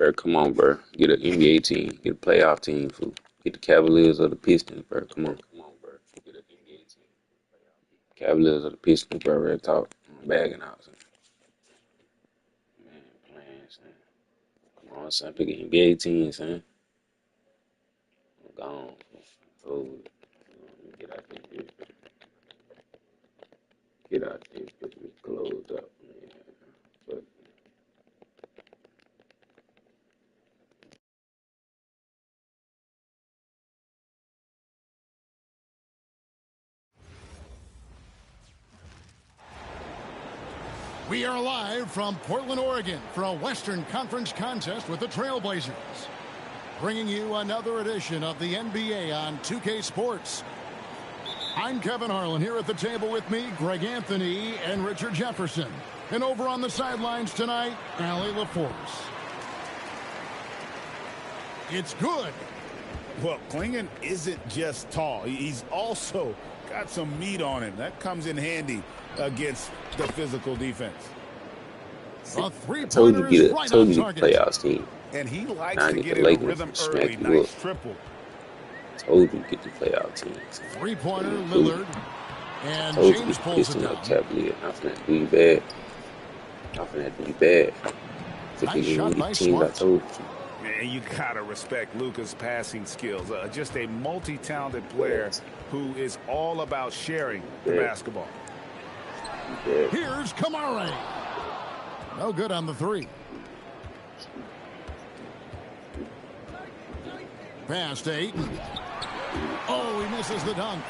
Bro, come on, bro. Get an NBA team. Get a playoff team, fool. Get the Cavaliers or the Pistons, bro. Come on, bro. Get an NBA team. Cavaliers or the Pistons, bro. Real talk. I'm bagging out, son. Man, playing, son. Come on, son. Pick an NBA team, son. I'm gone. Oh, get out there, bitch. Get out there, bitch. We closed up, man. But we are live from Portland, Oregon for a Western Conference contest with the Trailblazers. Bringing you another edition of the NBA on 2K Sports. I'm Kevin Harlan, here at the table with me, Greg Anthony and Richard Jefferson. And over on the sidelines tonight, Allie LaForce. It's good. Well, Klingon isn't just tall. He's also got some meat on him. That comes in handy against the physical defense. A three-pointer is right on target. Playoffs team. And he likes to get in a rhythm early. Nice triple. Told you get the playoff teams. Three-pointer, Lillard. And James pulls it down. Cavaliers. Not finna do you bad. Not finna do you bad. Nice shot by Smart. I told you. Man, you gotta respect Luka's passing skills. Just a multi-talented player who is all about sharing the basketball. Here's Kamara. No good on the three. Pass to Ayton. Oh, he misses the dunk.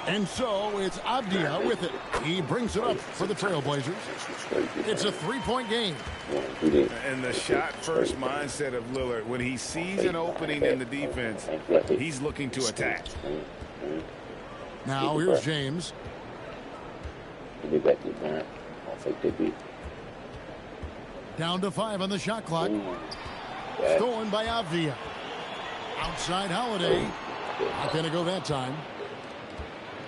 And so it's Avdia with it. He brings it up for the Trailblazers. It's a three-point game. And the shot-first mindset of Lillard, when he sees an opening in the defense, he's looking to attack. Now here's James. Down to 5 on the shot clock. Stolen by Avdia. Outside Holiday. Not going to go that time.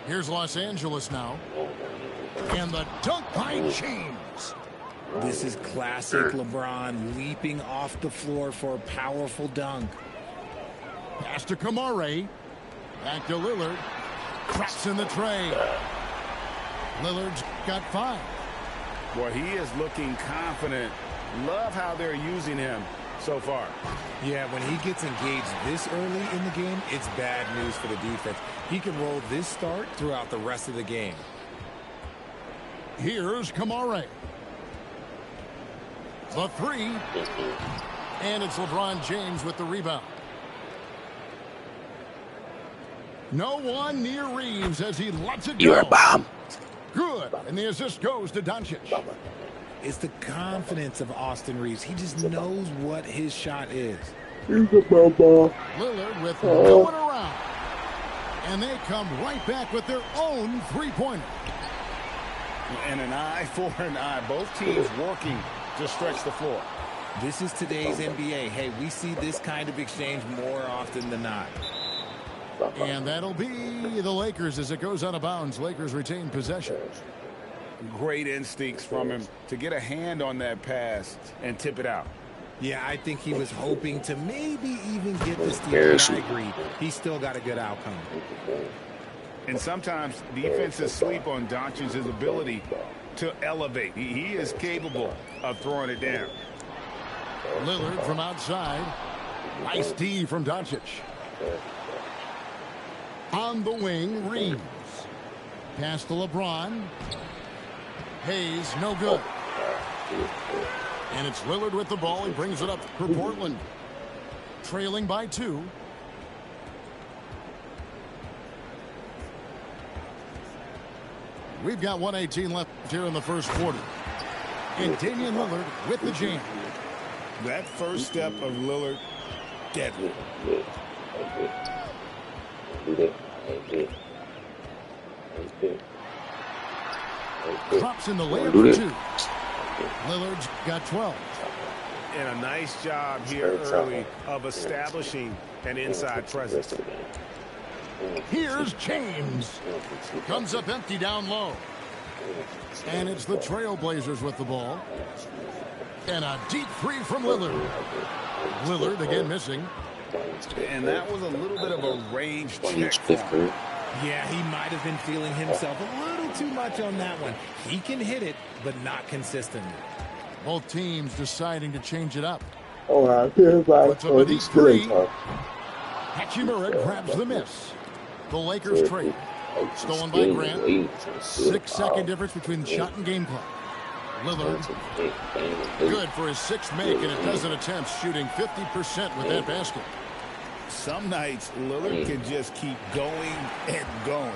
Here's Los Angeles now. And the dunk by James. This is classic LeBron leaping off the floor for a powerful dunk. Pass to Kamara. Back to Lillard. Cracks in the tray. Lillard's got 5. Well, he is looking confident. Love how they're using him so far. Yeah, when he gets engaged this early in the game, it's bad news for the defense. He can roll this start throughout the rest of the game. Here's Kamara. The three. And it's LeBron James with the rebound. No one near Reeves as he lets it go. You're a bomb. Good. And the assist goes to Doncic. It's the confidence of Austin Reeves. He just knows what his shot is. Lillard with going around. And they come right back with their own three-pointer. And an eye for an eye. Both teams working to stretch the floor. This is today's NBA. Hey, we see this kind of exchange more often than not. And that'll be the Lakers as it goes out of bounds. Lakers retain possession. Great instincts from him to get a hand on that pass and tip it out. Yeah, I think he was hoping to maybe even get the steal. I agree. He still got a good outcome. And sometimes defenses sleep on Doncic's ability to elevate. He is capable of throwing it down. Lillard from outside. Nice D from Doncic. On the wing, Reeves. Pass to LeBron. Hayes, no good. And it's Lillard with the ball. He brings it up for Portland. Trailing by 2. We've got 1:18 left here in the first quarter. And Damian Lillard with the jam. That first step of Lillard, deadly. Drops in the lane for 2. Lillard's got 12. And a nice job here early of establishing an inside presence. Here's James. Comes up empty down low. And it's the Trailblazers with the ball. And a deep three from Lillard. Lillard again missing. And that was a little bit of a range check for him. Yeah, he might have been feeling himself a little too much on that one. He can hit it, but not consistently. Both teams deciding to change it up. Oh, I feel like Puts up a deep three. Hachimura grabs the miss. The Lakers trade. Stolen by Grant. 6-second difference between shot and game clock. Lillard. Good for his sixth make in a dozen attempts, shooting 50% with that basket. Some nights, Lillard can just keep going and going.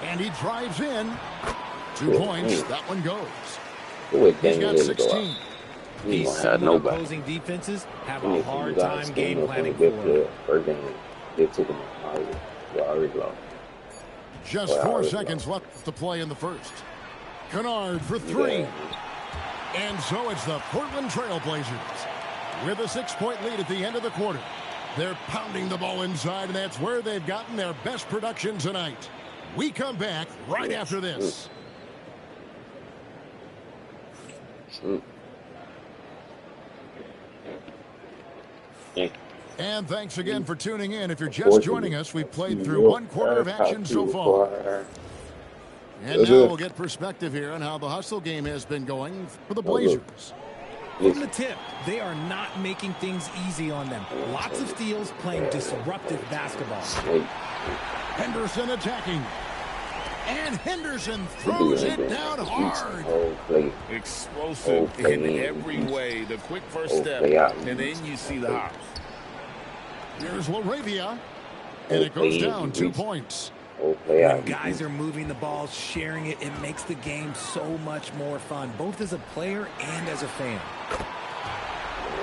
And he drives in. 2 points. That one goes. He's got 16. These opposing defenses have a hard time game planning for him. They took him out. They already lost. Just 4 seconds left to play in the first. Kennard for three. And so it's the Portland Trailblazers with a 6-point lead at the end of the quarter. They're pounding the ball inside, and that's where they've gotten their best production tonight. We come back right after this. And thanks again for tuning in. If you're just joining us, we've played through 1 quarter of action so far. And now we'll get perspective here on how the hustle game has been going for the Blazers. From the tip, they are not making things easy on them. Lots of steals, playing disruptive basketball. Henderson attacking. And Henderson throws it down hard. Explosive in every way. The quick first step, and then you see the hops. Here's LaRavia. And it goes down 2 points. When guys are moving the ball, sharing it, it makes the game so much more fun, both as a player and as a fan.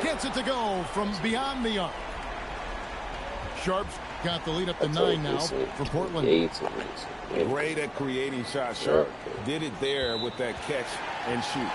Gets it to go from beyond the arc. Sharp's got the lead up to 9 now for Portland. Great at creating shots. Sharp did it there with that catch and shoot.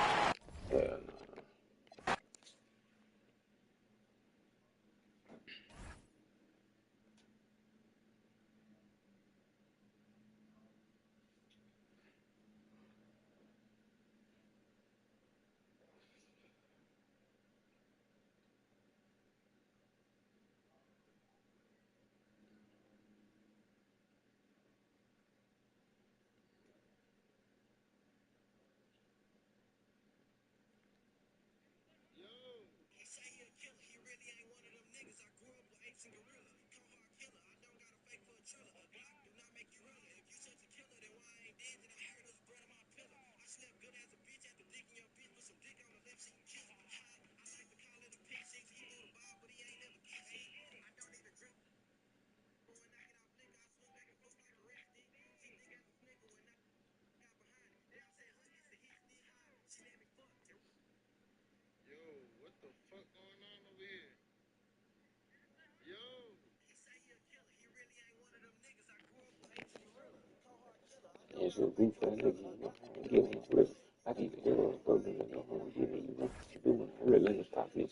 It's a goof ass nigga. I can hear him go to the home giving you what you doing. Really, let me stop this.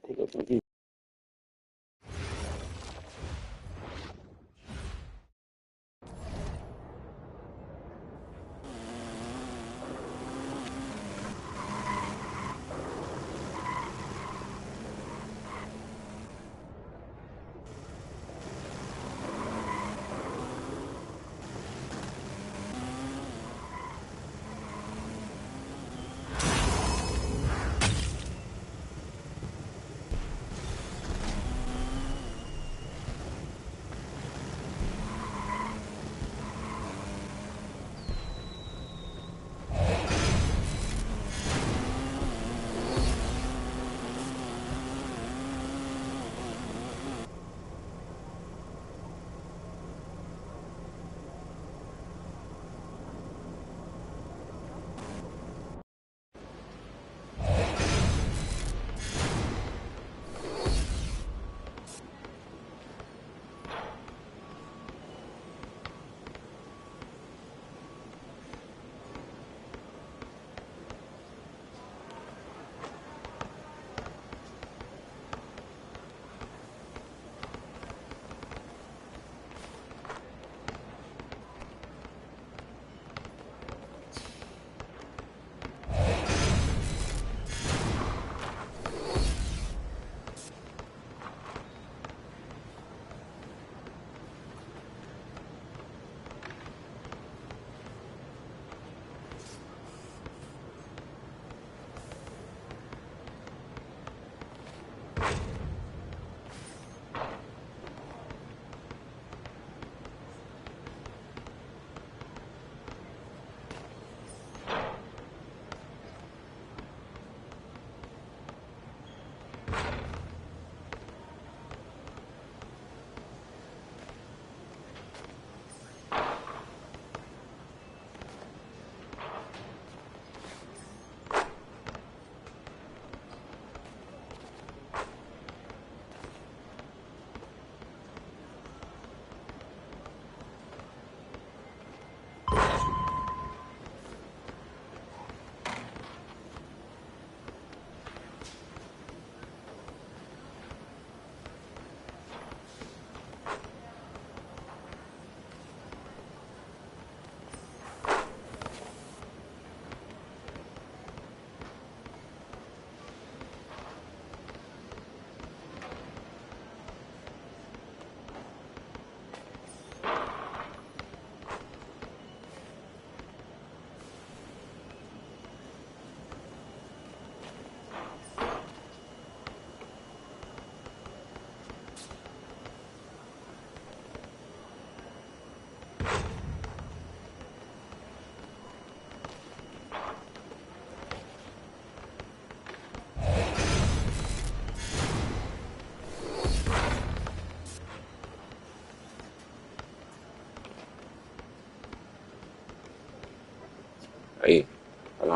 Take up some people.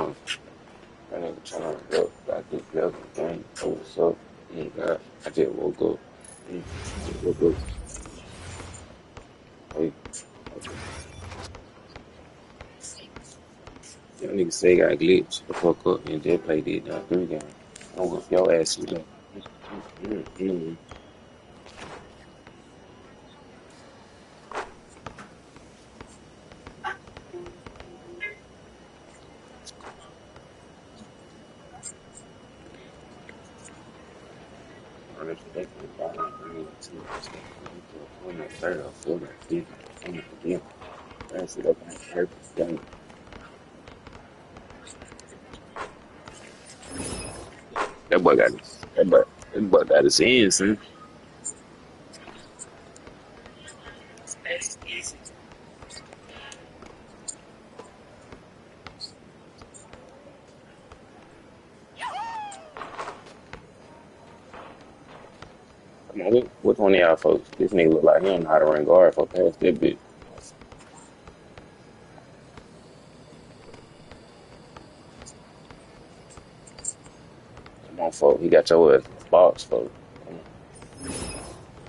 I nigga trying to look. I just left the game. Oh, what's up? God, I just woke up. Just woke up. Hey, y'all niggas say got glitch. The fuck up and just play this 3 game. I don't know if your ass is like. Mm-hmm. On this second ball, I mean, 2 on that third or fourth or fifth. I'm not again. That's it up on purpose. Dang. That boy got his. That boy got his hands, son. Come on, which one of y'all folks? This nigga look like he don't know how to run guard for past that bitch. Come on, folks. He got your ass in the box, folks. Come on.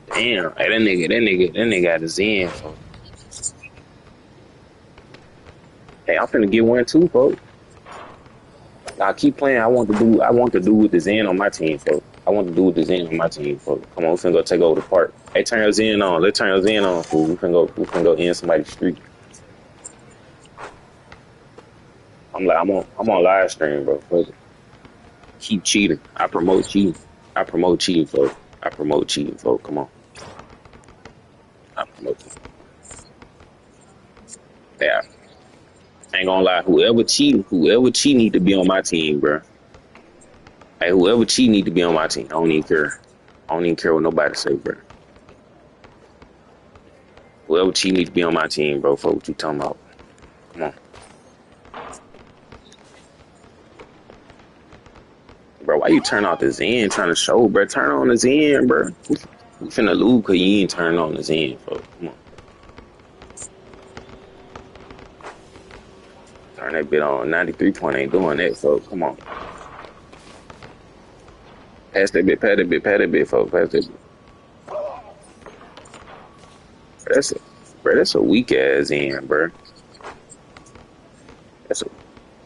Damn. Hey, that nigga got his in, folks. Hey, I'm finna get one too, folks. I keep playing. I want to do with the Zen on my team, folks. I want to do with the Zen on my team, folks. Come on, we finna go take over the park. Hey, turn your Zen on. Let's turn your Zen on, fool. We finna go in somebody's street. I'm on live stream, bro. Fuck it. Keep cheating. I promote cheating. I promote cheating, folks. I promote cheating, folks. Come on. I promote cheating. Yeah. I ain't gonna lie. Whoever cheat need to be on my team, bro. Hey, whoever cheat need to be on my team. I don't even care. I don't even care what nobody say, bro. Whoever cheat need to be on my team, bro. For what you talking about? Come on, bro. Why you turn off the Zen trying to show, bro? Turn on the Zen, bro. We finna lose cause you ain't turning on the Zen, folks. Come on, turn that bit on. 93 point ain't doing that, folks. Come on, pass that bit, pass that bit, folks. Pass that bit. That's a, bro. That's a weak ass Zen, bro. That's a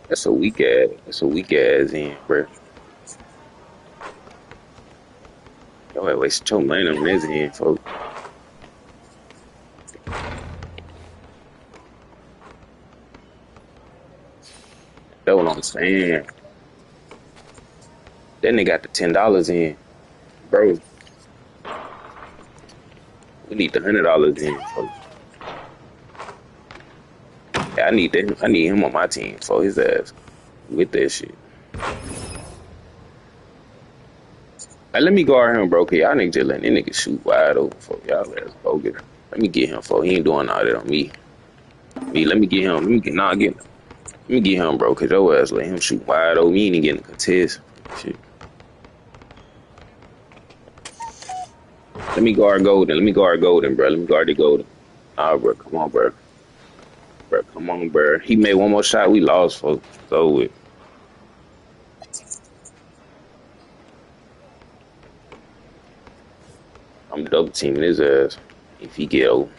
that's a weak ass. That's a weak ass Zen, bro. Yo, I wasted your money on this Zen, folks. That's what I'm saying. That nigga got the $10 in, bro. We need the $100 in, folks. Yeah, I need that. I need him on my team for his ass with that shit. Hey, let me guard him, bro. Cause y'all niggas just letting that nigga shoot wide open for y'all. Let's go get him. Let me get him for he ain't doing all that on me. Let me get him. Let me get him, bro. Cause your ass let him shoot wide open. He ain't even getting a contest. Shit. Let me guard Golden. Let me guard Golden, bro. Let me guard the Golden. Ah, bro. Come on, bro. Bro, come on, bro. He made one more shot. We lost, folks. So with. I'm double teaming his ass if he get over.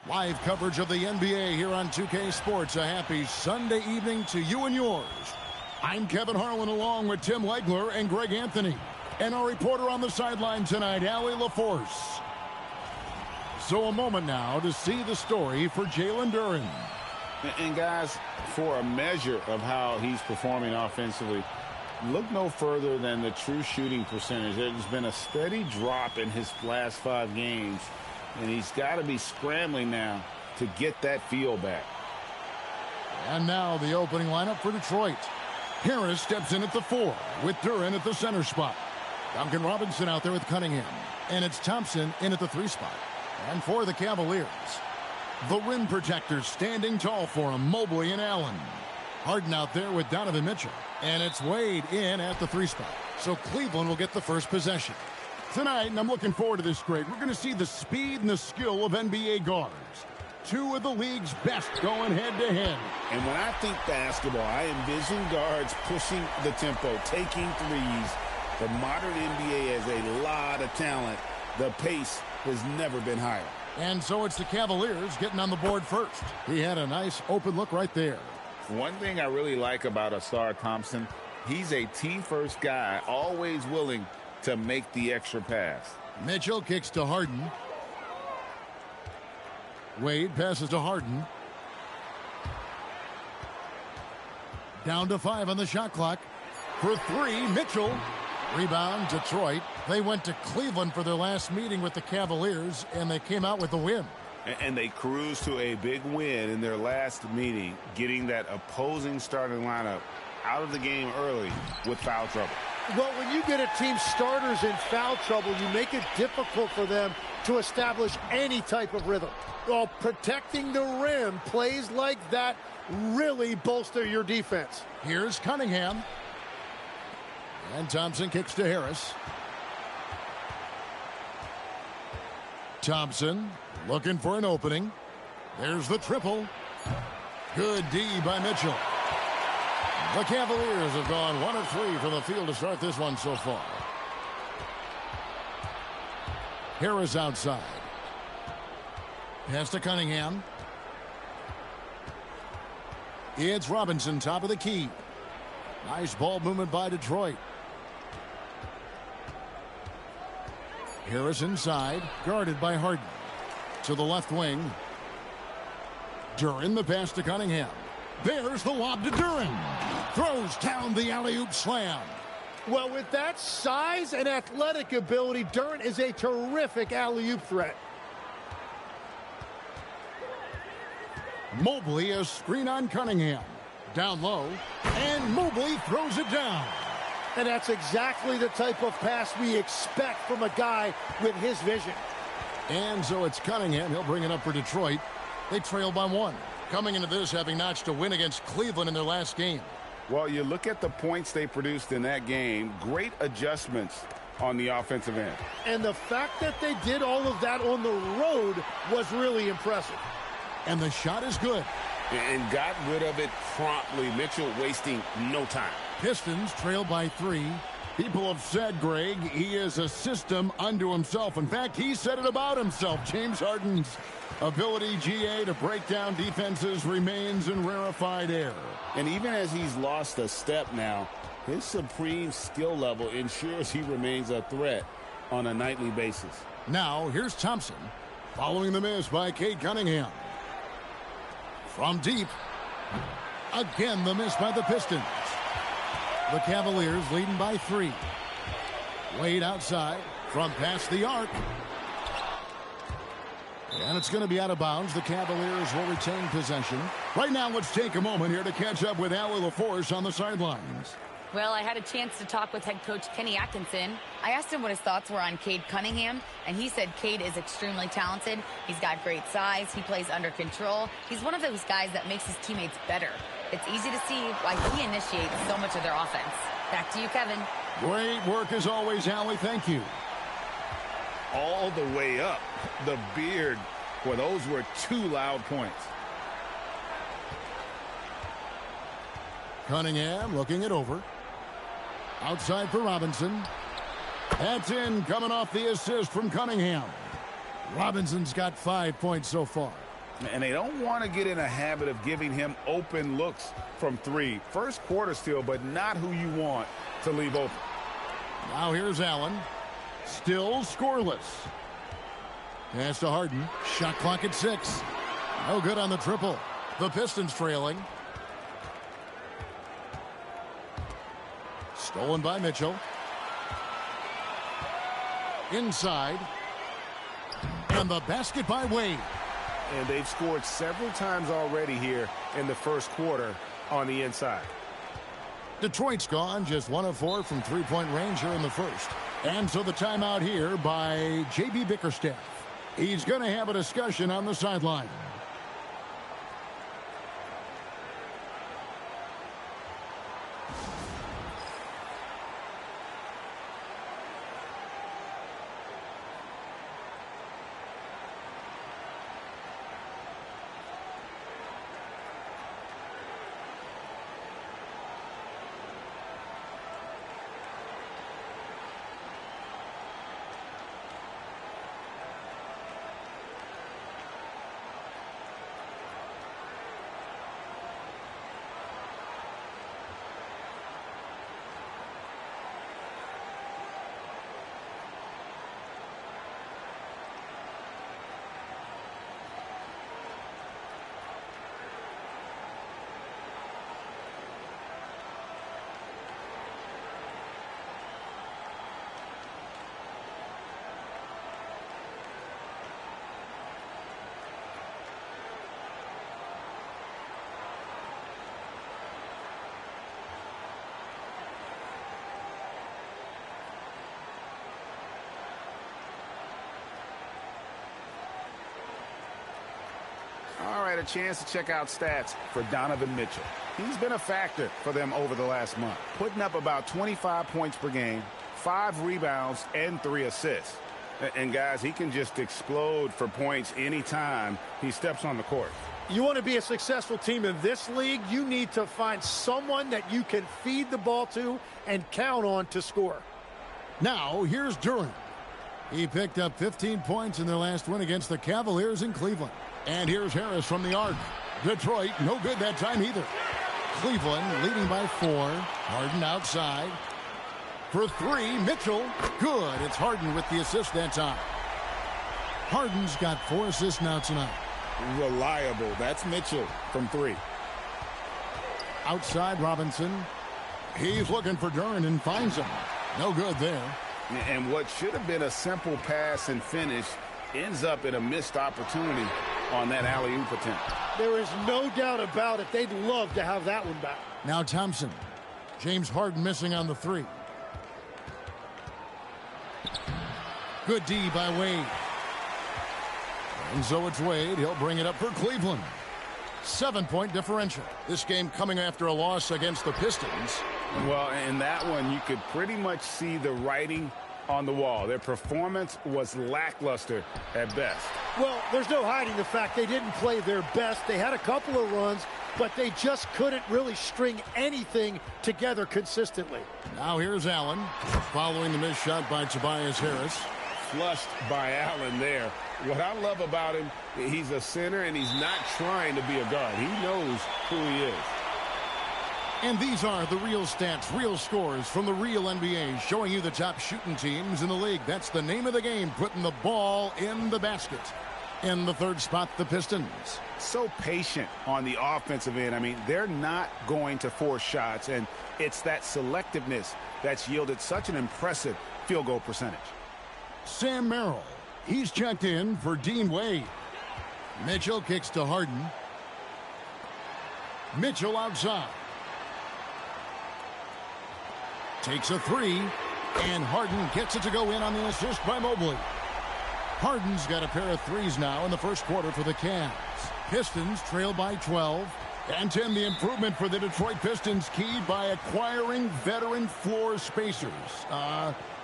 Live coverage of the NBA here on 2K Sports. A happy Sunday evening to you and yours. I'm Kevin Harlan along with Tim Legler and Greg Anthony. And our reporter on the sideline tonight, Allie LaForce. So a moment now to see the story for Jalen Duren. And guys, for a measure of how he's performing offensively, look no further than the true shooting percentage. There's been a steady drop in his last 5 games. And he's got to be scrambling now to get that feel back. And now the opening lineup for Detroit. Harris steps in at the 4 with Duren at the center spot. Duncan Robinson out there with Cunningham. And it's Thompson in at the 3 spot. And for the Cavaliers, the rim protectors standing tall for him, Mobley and Allen. Harden out there with Donovan Mitchell. And it's Wade in at the 3 spot. So Cleveland will get the first possession. Tonight, and I'm looking forward to this, Greg, we're going to see the speed and the skill of NBA guards. 2 of the league's best going head-to-head. And when I think basketball, I envision guards pushing the tempo, taking threes. The modern NBA has a lot of talent. The pace has never been higher. And so it's the Cavaliers getting on the board first. He had a nice open look right there. One thing I really like about Asar Thompson, he's a team-first guy, always willing to make the extra pass. Mitchell kicks to Harden. Wade passes to Harden. Down to 5 on the shot clock. For 3, Mitchell. Rebound, Detroit. They went to Cleveland for their last meeting with the Cavaliers, and they came out with the win. And they cruised to a big win in their last meeting, getting that opposing starting lineup out of the game early with foul trouble. Well, when you get a team starters in foul trouble, you make it difficult for them to establish any type of rhythm. Well, protecting the rim, plays like that really bolster your defense. Here's Cunningham. And Thompson kicks to Harris. Thompson looking for an opening. There's the triple. Good D by Mitchell. The Cavaliers have gone 1 of 3 from the field to start this one so far. Harris outside. Pass to Cunningham. It's Robinson, top of the key. Nice ball movement by Detroit. Harris inside, guarded by Harden. To the left wing. Duren, the pass to Cunningham. There's the lob to Duren. Throws down the alley-oop slam. Well, with that size and athletic ability, Duren is a terrific alley-oop threat. Mobley, a screen on Cunningham. Down low, and Mobley throws it down. And that's exactly the type of pass we expect from a guy with his vision. And so it's Cunningham. He'll bring it up for Detroit. They trail by 1. Coming into this, having notched a win against Cleveland in their last game. Well, you look at the points they produced in that game. Great adjustments on the offensive end. And the fact that they did all of that on the road was really impressive. And the shot is good. And got rid of it promptly. Mitchell wasting no time. Pistons trail by 3. People have said, Greg, he is a system unto himself. In fact, he said it about himself. James Harden's ability, GA, to break down defenses remains in rarefied air. And even as he's lost a step now, his supreme skill level ensures he remains a threat on a nightly basis. Now, here's Thompson, following the miss by Cade Cunningham. From deep, again the miss by the Pistons. The Cavaliers leading by 3. Wade outside from past the arc. And it's going to be out of bounds. The Cavaliers will retain possession. Right now, let's take a moment here to catch up with Allie LaForce on the sidelines. Well, I had a chance to talk with head coach Kenny Atkinson. I asked him what his thoughts were on Cade Cunningham, and he said Cade is extremely talented. He's got great size. He plays under control. He's one of those guys that makes his teammates better. It's easy to see why he initiates so much of their offense. Back to you, Kevin. Great work as always, Allie. Thank you. All the way up. The beard. Well, those were 2 loud points. Cunningham looking it over. Outside for Robinson. That's in, coming off the assist from Cunningham. Robinson's got 5 points so far. And they don't want to get in a habit of giving him open looks from three. First quarter still, but not who you want to leave open. Now here's Allen. Still scoreless. Pass to Harden. Shot clock at 6. No good on the triple. The Pistons trailing. Stolen by Mitchell. Inside. And the basket by Wade. And they've scored several times already here in the first quarter on the inside. Detroit's gone just 1 of 4 from three-point range here in the first. And so the timeout here by J.B. Bickerstaff. He's going to have a discussion on the sideline. All right, a chance to check out stats for Donovan Mitchell. He's been a factor for them over the last month, putting up about 25 points per game, 5 rebounds, and 3 assists. And guys, he can just explode for points anytime he steps on the court. You want to be a successful team in this league, you need to find someone that you can feed the ball to and count on to score. Now, here's Durant. He picked up 15 points in their last win against the Cavaliers in Cleveland. And here's Harris from the arc. Detroit, no good that time either. Cleveland leading by 4. Harden outside. For 3, Mitchell. Good. It's Harden with the assist that time. Harden's got 4 assists now tonight. Reliable. That's Mitchell from 3. Outside Robinson. He's looking for Durant and finds him. No good there. And what should have been a simple pass and finish ends up in a missed opportunity on that alley-oop attempt. There is no doubt about it. They'd love to have that one back. Now Thompson. James Harden missing on the 3. Good D by Wade. And so it's Wade. He'll bring it up for Cleveland. 7-point differential. This game coming after a loss against the Pistons. Well, in that one, you could pretty much see the writing on the wall. Their performance was lackluster at best. Well, there's no hiding the fact they didn't play their best. They had a couple of runs, but they just couldn't really string anything together consistently. Now here's Allen, following the missed shot by Tobias Harris. Flushed by Allen there. What I love about him, he's a center and he's not trying to be a guard. He knows who he is. And these are the real stats, real scores from the real NBA, showing you the top shooting teams in the league. That's the name of the game, putting the ball in the basket. In the third spot, the Pistons. So patient on the offensive end. I mean, they're not going to force shots, and it's that selectiveness that's yielded such an impressive field goal percentage. Sam Merrill, he's checked in for Dean Wade. Mitchell kicks to Harden. Mitchell outside. Takes a 3, and Harden gets it to go in on the assist by Mobley. Harden's got a pair of 3s now in the first quarter for the Cavs. Pistons trail by 12. And Tim, the improvement for the Detroit Pistons keyed by acquiring veteran floor spacers.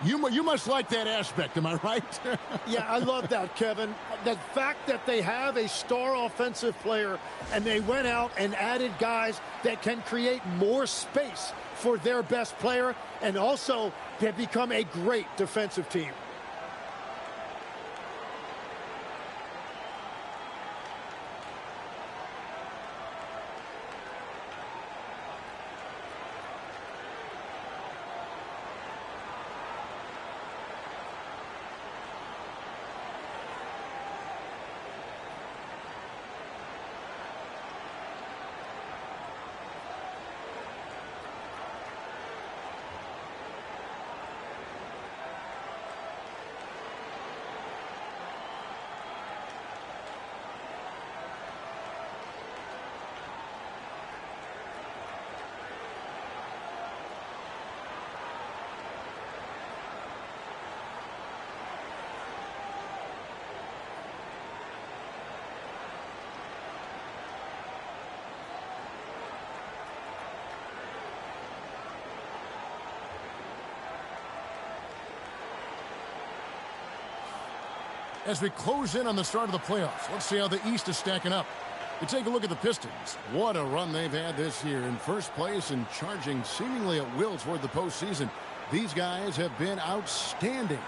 You must like that aspect, am I right? Yeah, I love that, Kevin. The fact that they have a star offensive player and they went out and added guys that can create more space for their best player, and also they've become a great defensive team. As we close in on the start of the playoffs, let's see how the East is stacking up. You take a look at the Pistons. What a run they've had this year. In first place and charging seemingly at will toward the postseason. These guys have been outstanding.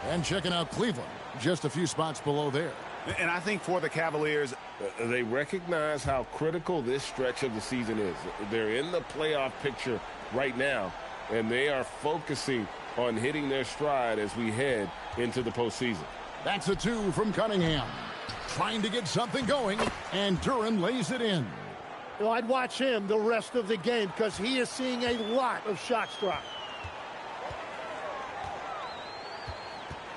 And checking out Cleveland, just a few spots below there. And I think for the Cavaliers, they recognize how critical this stretch of the season is. They're in the playoff picture right now, and they are focusing on hitting their stride as we head into the postseason. That's a 2 from Cunningham. Trying to get something going, and Duran lays it in. Well, I'd watch him the rest of the game because he is seeing a lot of shots drop.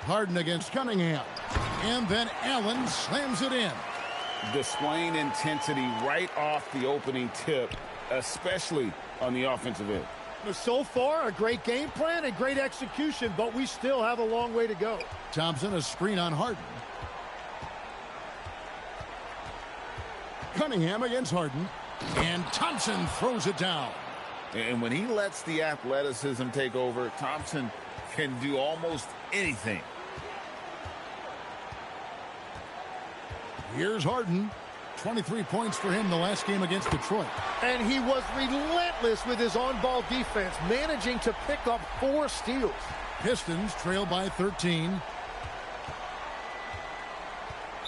Harden against Cunningham. And then Allen slams it in. Displaying intensity right off the opening tip, especially on the offensive end. So far, a great game plan and great execution, but we still have a long way to go. Thompson, a screen on Harden. Cunningham against Harden. And Thompson throws it down. And when he lets the athleticism take over, Thompson can do almost anything. Here's Harden. 23 points for him the last game against Detroit. And he was relentless with his on-ball defense, managing to pick up 4 steals. Pistons trail by 13.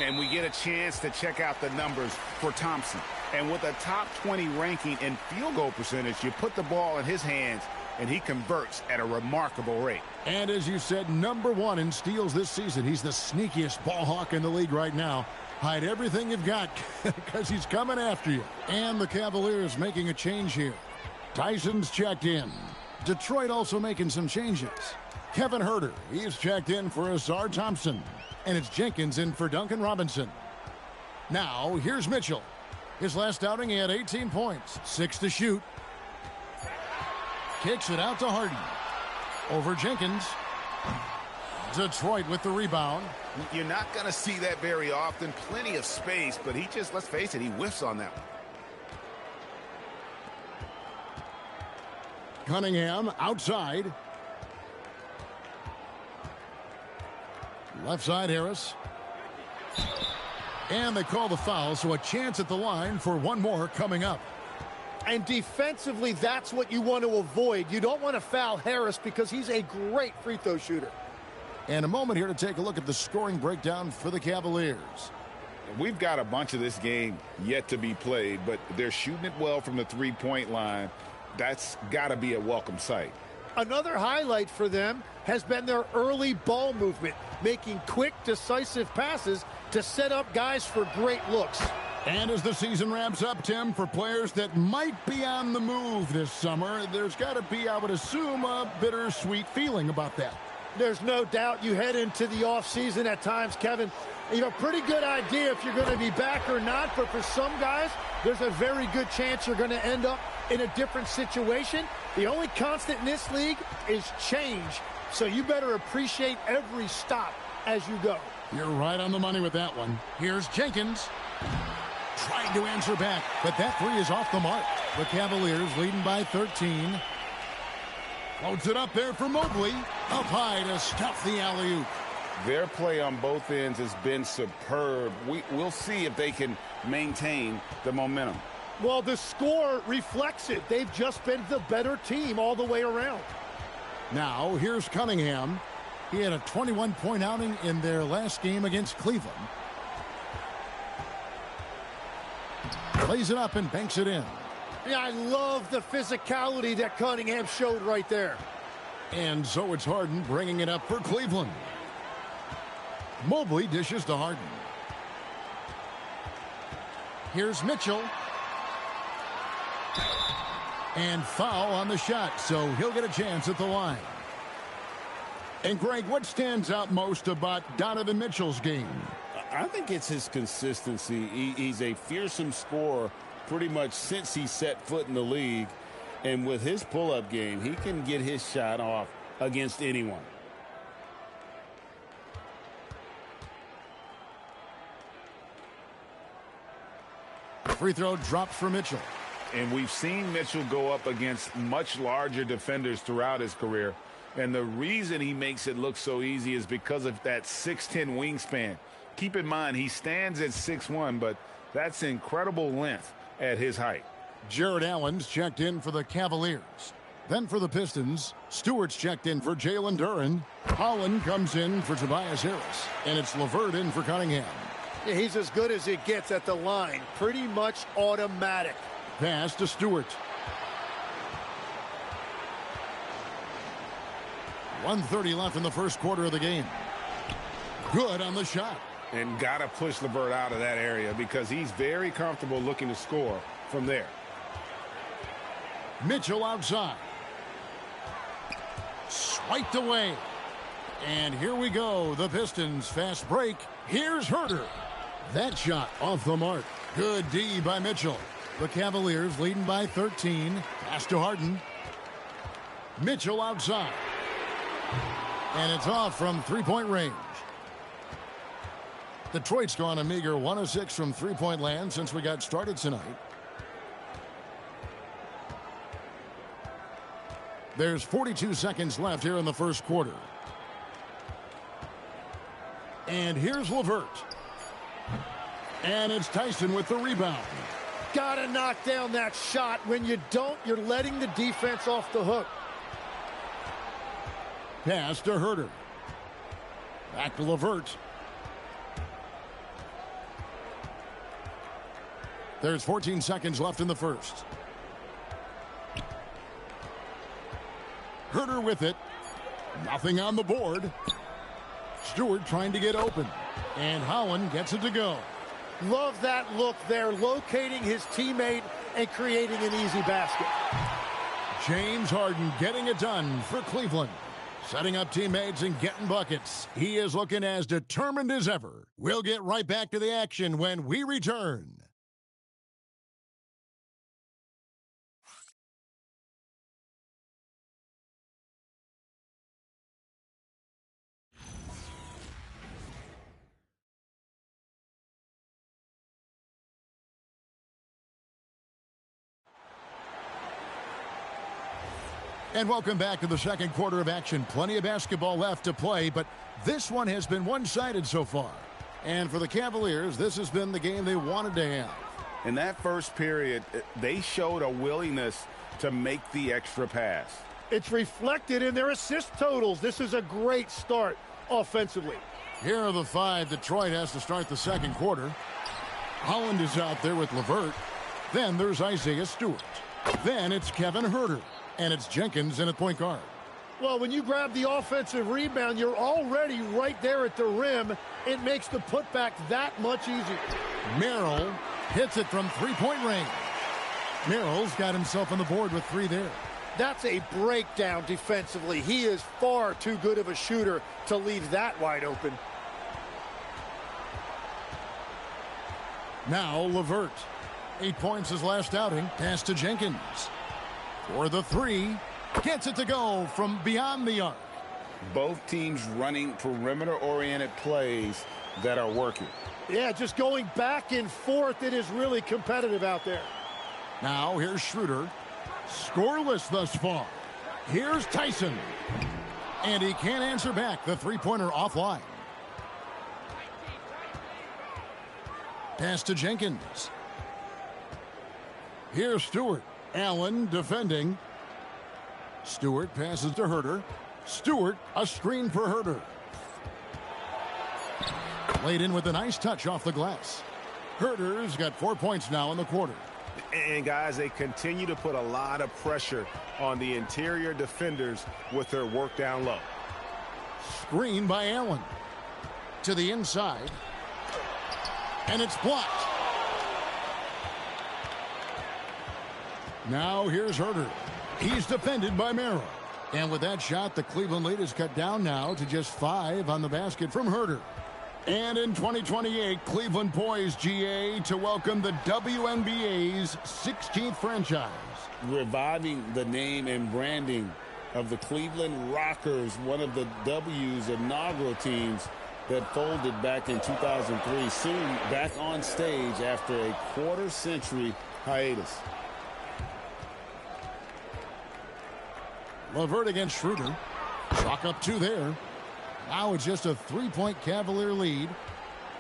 And we get a chance to check out the numbers for Thompson. And with a top 20 ranking in field goal percentage, you put the ball in his hands, and he converts at a remarkable rate. And as you said, #1 in steals this season. He's the sneakiest ball hawk in the league right now. Hide everything you've got because he's coming after you. And the Cavaliers making a change here. Tyson's checked in. Detroit also making some changes. Kevin Huerter, he's checked in for Asar Thompson. And it's Jenkins in for Duncan Robinson. Now, here's Mitchell. His last outing, he had 18 points, 6 to shoot. Kicks it out to Harden. Over Jenkins. Detroit with the rebound. You're not going to see that very often. Plenty of space, but he just, let's face it, he whiffs on that one. Cunningham outside. Left side, Harris. And they call the foul, so a chance at the line for one more coming up. And defensively, that's what you want to avoid. You don't want to foul Harris because he's a great free throw shooter. And a moment here to take a look at the scoring breakdown for the Cavaliers. We've got a bunch of this game yet to be played, but they're shooting it well from the three-point line. That's got to be a welcome sight. Another highlight for them has been their early ball movement, making quick, decisive passes to set up guys for great looks. And as the season wraps up, Tim, for players that might be on the move this summer, there's got to be, I would assume, a bittersweet feeling about that. There's no doubt you head into the offseason at times, Kevin. You have a pretty good idea if you're going to be back or not, but for some guys, there's a very good chance you're going to end up in a different situation. The only constant in this league is change, so you better appreciate every stop as you go. You're right on the money with that one. Here's Jenkins. Trying to answer back, but that three is off the mark. The Cavaliers leading by 13. Floats it up there for Mobley. Up high to stuff the alley-oop. Their play on both ends has been superb. We'll see if they can maintain the momentum. Well, the score reflects it. They've just been the better team all the way around. Now, here's Cunningham. He had a 21-point outing in their last game against Cleveland. Plays it up and banks it in. Yeah, I love the physicality that Cunningham showed right there. And so it's Harden bringing it up for Cleveland. Mobley dishes to Harden. Here's Mitchell. And foul on the shot, so he'll get a chance at the line. And Greg, what stands out most about Donovan Mitchell's game? I think it's his consistency. He's a fearsome scorer pretty much since he set foot in the league. And with his pull-up game, he can get his shot off against anyone. Free throw drops for Mitchell. And we've seen Mitchell go up against much larger defenders throughout his career. And the reason he makes it look so easy is because of that 6'10 wingspan. Keep in mind, he stands at 6'1", but that's incredible length at his height. Jared Allen's checked in for the Cavaliers. Then for the Pistons, Stewart's checked in for Jalen Duren. Holland comes in for Tobias Harris. And it's LeVert in for Cunningham. Yeah, he's as good as it gets at the line. Pretty much automatic. Pass to Stewart. 1:30 left in the first quarter of the game. Good on the shot. And got to push LeVert out of that area because he's very comfortable looking to score from there. Mitchell outside. Swiped away. And here we go. The Pistons fast break. Here's Herter. That shot off the mark. Good D by Mitchell. The Cavaliers leading by 13. Pass to Harden. Mitchell outside. And it's off from three-point range. Detroit's gone a meager 1 of 6 from three-point land since we got started tonight. There's 42 seconds left here in the first quarter. And here's LeVert. And it's Tyson with the rebound. Gotta knock down that shot. When you don't, you're letting the defense off the hook. Pass to Herter. Back to LeVert. There's 14 seconds left in the first. Herter with it. Nothing on the board. Stewart trying to get open. And Holland gets it to go. Love that look there, locating his teammate and creating an easy basket. James Harden getting it done for Cleveland. Setting up teammates and getting buckets. He is looking as determined as ever. We'll get right back to the action when we return. And welcome back to the second quarter of action. Plenty of basketball left to play, but this one has been one-sided so far. And for the Cavaliers, this has been the game they wanted to have. In that first period, they showed a willingness to make the extra pass. It's reflected in their assist totals. This is a great start offensively. Here are the 5 Detroit has to start the second quarter. Holland is out there with LeVert. Then there's Isaiah Stewart. Then it's Kevin Herter. And it's Jenkins in at point guard. Well, when you grab the offensive rebound, you're already right there at the rim. It makes the putback that much easier. Merrill hits it from three-point range. Merrill's got himself on the board with 3 there. That's a breakdown defensively. He is far too good of a shooter to leave that wide open. Now LeVert. 8 points his last outing. Pass to Jenkins. For the 3. Gets it to go from beyond the arc. Both teams running perimeter-oriented plays that are working. Yeah, just going back and forth. It is really competitive out there. Now here's Schroeder. Scoreless thus far. Here's Tyson. And he can't answer back. The three-pointer offline. Pass to Jenkins. Here's Stewart. Allen defending. Stewart passes to Herter. Stewart, a screen for Herter. Laid in with a nice touch off the glass. Herter's got 4 points now in the quarter. And guys, they continue to put a lot of pressure on the interior defenders with their work down low. Screen by Allen. To the inside. And it's blocked. Now here's Herter. He's defended by Merrill. And with that shot, the Cleveland lead is cut down now to just 5 on the basket from Herter. And in 2028, Cleveland poised, GA, to welcome the WNBA's 16th franchise. Reviving the name and branding of the Cleveland Rockers, one of the W's inaugural teams that folded back in 2003, soon back on stage after a quarter-century hiatus. LeVert against Schroeder. Chalk up 2 there. Now it's just a 3-point Cavalier lead.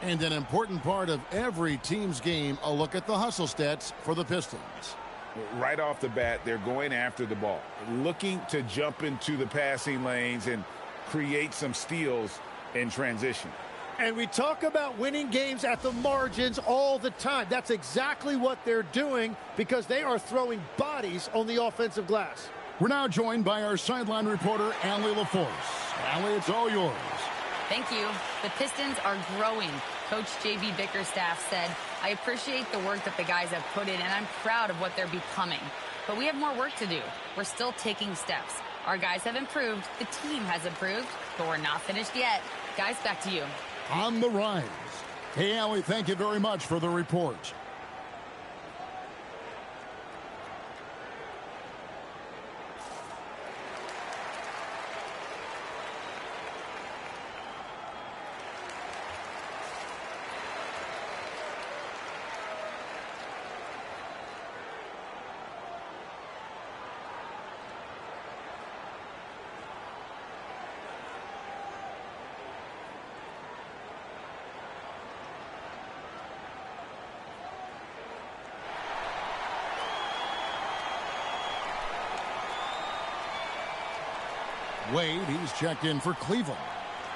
And an important part of every team's game, a look at the hustle stats for the Pistons. Right off the bat, they're going after the ball, looking to jump into the passing lanes and create some steals in transition. And we talk about winning games at the margins all the time. That's exactly what they're doing because they are throwing bodies on the offensive glass. We're now joined by our sideline reporter, Allie LaForce. Allie, it's all yours. Thank you. The Pistons are growing. Coach J.B. Bickerstaff said, I appreciate the work that the guys have put in, and I'm proud of what they're becoming. But we have more work to do. We're still taking steps. Our guys have improved. The team has improved, but we're not finished yet. Guys, back to you. On the rise. Hey, Allie, thank you very much for the report. Wade, he's checked in for Cleveland.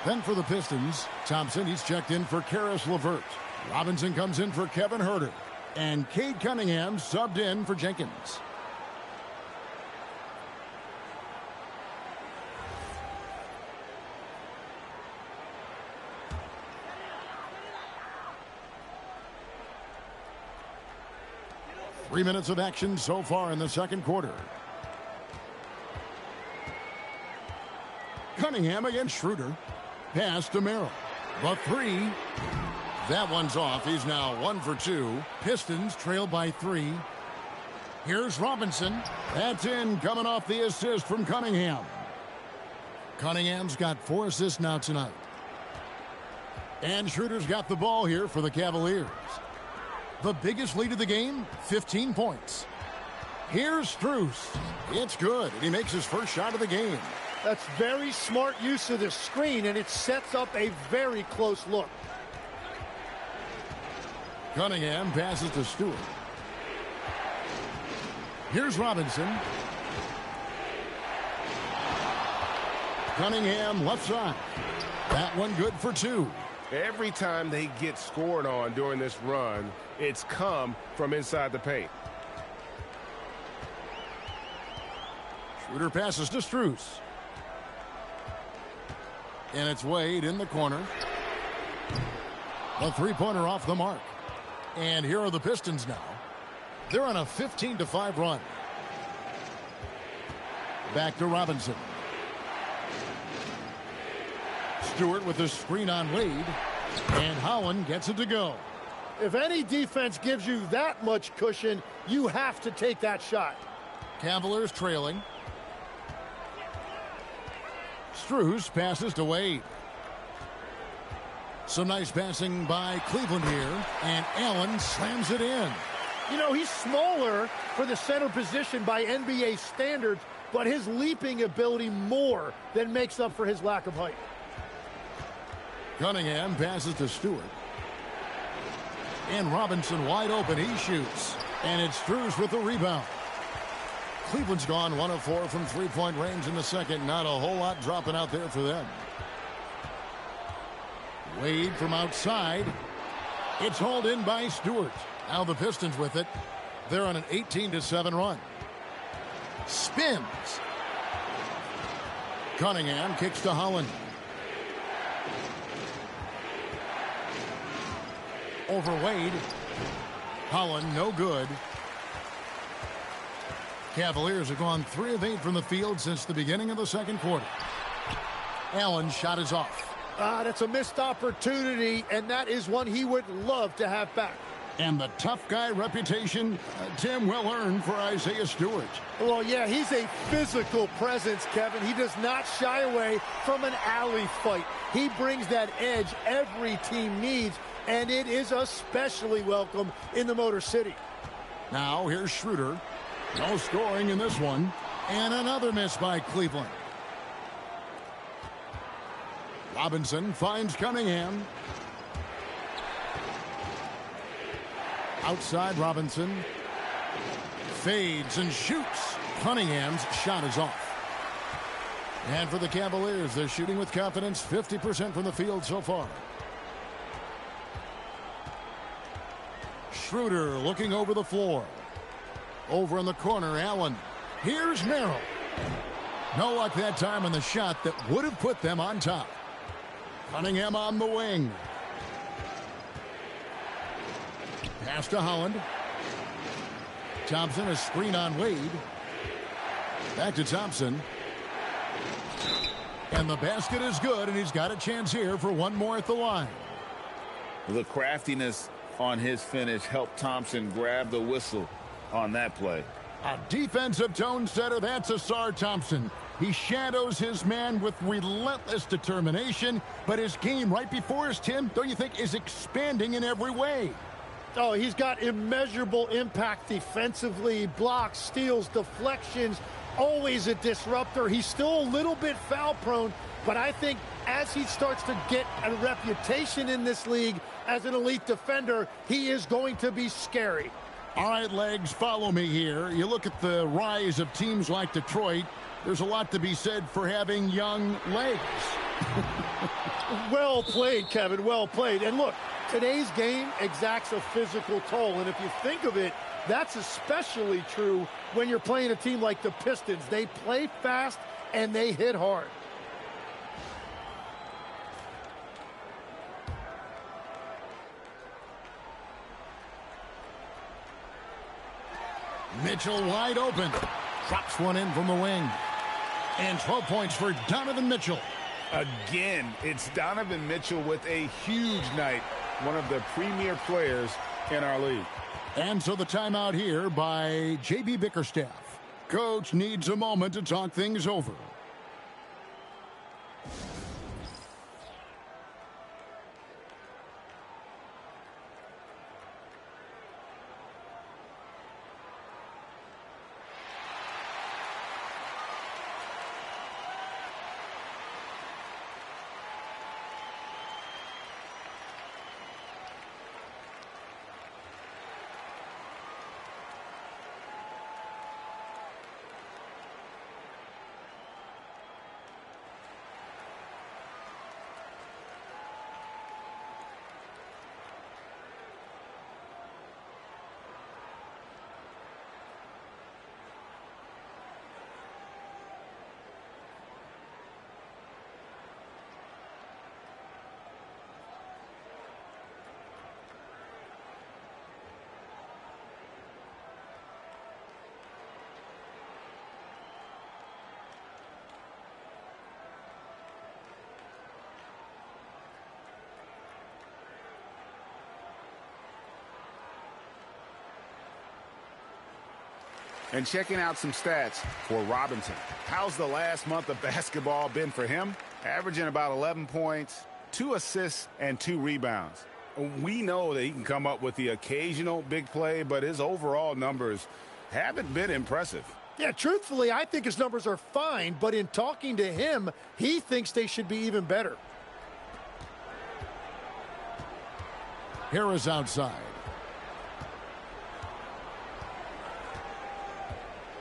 Then for the Pistons, Thompson, he's checked in for Karis LeVert. Robinson comes in for Kevin Huerter. And Cade Cunningham subbed in for Jenkins. Three minutes of action so far in the second quarter. Cunningham against Schroeder. Pass to Merrill. The three. That one's off. He's now 1 for 2. Pistons trail by 3. Here's Robinson. That's in, coming off the assist from Cunningham. Cunningham's got 4 assists now tonight. And Schroeder's got the ball here for the Cavaliers. The biggest lead of the game, 15 points. Here's Strus. It's good, and he makes his first shot of the game. That's very smart use of the screen, and it sets up a very close look. Cunningham passes to Stewart. Here's Robinson. Cunningham left side. That one good for 2. Every time they get scored on during this run, it's come from inside the paint. Schroeder passes to Strus. And it's Wade in the corner. A three-pointer off the mark. And here are the Pistons now. They're on a 15-5 run. Back to Robinson. Stewart with the screen on Wade. And Howland gets it to go. If any defense gives you that much cushion, you have to take that shot. Cavaliers trailing. Strus passes to Wade. Some nice passing by Cleveland here. And Allen slams it in. You know, he's smaller for the center position by NBA standards, but his leaping ability more than makes up for his lack of height. Cunningham passes to Stewart. And Robinson wide open. He shoots. And it's Strus with the rebound. Cleveland's gone 1 of 4 from three-point range in the second. Not a whole lot dropping out there for them. Wade from outside. It's hauled in by Stewart. Now the Pistons with it. They're on an 18-7 run. Spins. Cunningham kicks to Howland. Over Wade. Howland no good. Cavaliers have gone 3 of 8 from the field since the beginning of the second quarter. Allen's shot is off. That's a missed opportunity, and that is one he would love to have back. And the tough guy reputation, Tim, well earned for Isaiah Stewart. Well, yeah, he's a physical presence, Kevin. He does not shy away from an alley fight. He brings that edge every team needs, and it is especially welcome in the Motor City. Now here's Schroeder. No scoring in this one. And another miss by Cleveland. Robinson finds Cunningham. Outside Robinson. Fades and shoots. Cunningham's shot is off. And for the Cavaliers, they're shooting with confidence, 50% from the field so far. Schroeder looking over the floor. Over in the corner, Allen. Here's Merrill. No luck that time on the shot that would have put them on top. Cunningham on the wing. Pass to Holland. Thompson, a screen on Wade. Back to Thompson. And the basket is good, and he's got a chance here for one more at the line. The craftiness on his finish helped Thompson grab the whistle on that play. A defensive tone setter, that's Asar Thompson. He shadows his man with relentless determination, but his game right before us, Tim, don't you think, is expanding in every way? Oh, he's got immeasurable impact defensively, blocks, steals, deflections, always a disruptor. He's still a little bit foul prone, but I think as he starts to get a reputation in this league as an elite defender, he is going to be scary. All right, Legs, follow me here. You look at the rise of teams like Detroit, there's a lot to be said for having young legs. Well played, Kevin, well played. And look, today's game exacts a physical toll, and if you think of it, that's especially true when you're playing a team like the Pistons. They play fast and they hit hard. Mitchell wide open. Drops one in from the wing. And 12 points for Donovan Mitchell. Again, it's Donovan Mitchell with a huge night. One of the premier players in our league. And so the timeout here by J.B. Bickerstaff. Coach needs a moment to talk things over. And checking out some stats for Robinson. How's the last month of basketball been for him? Averaging about 11 points, 2 assists, and 2 rebounds. We know that he can come up with the occasional big play, but his overall numbers haven't been impressive. Yeah, truthfully, I think his numbers are fine, but in talking to him, he thinks they should be even better. Harris outside.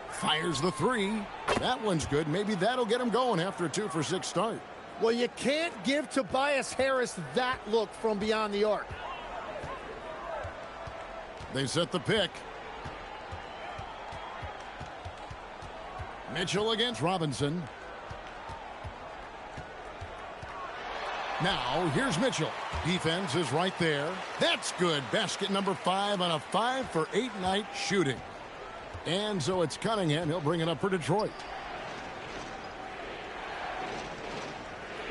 Fires the three. That one's good. Maybe that'll get him going after a 2 for 6 start. Well, you can't give Tobias Harris that look from beyond the arc. They set the pick. Mitchell against Robinson. Now, here's Mitchell. Defense is right there. That's good. Basket number 5 on a 5 for 8 night shooting. And so it's Cunningham. He'll bring it up for Detroit.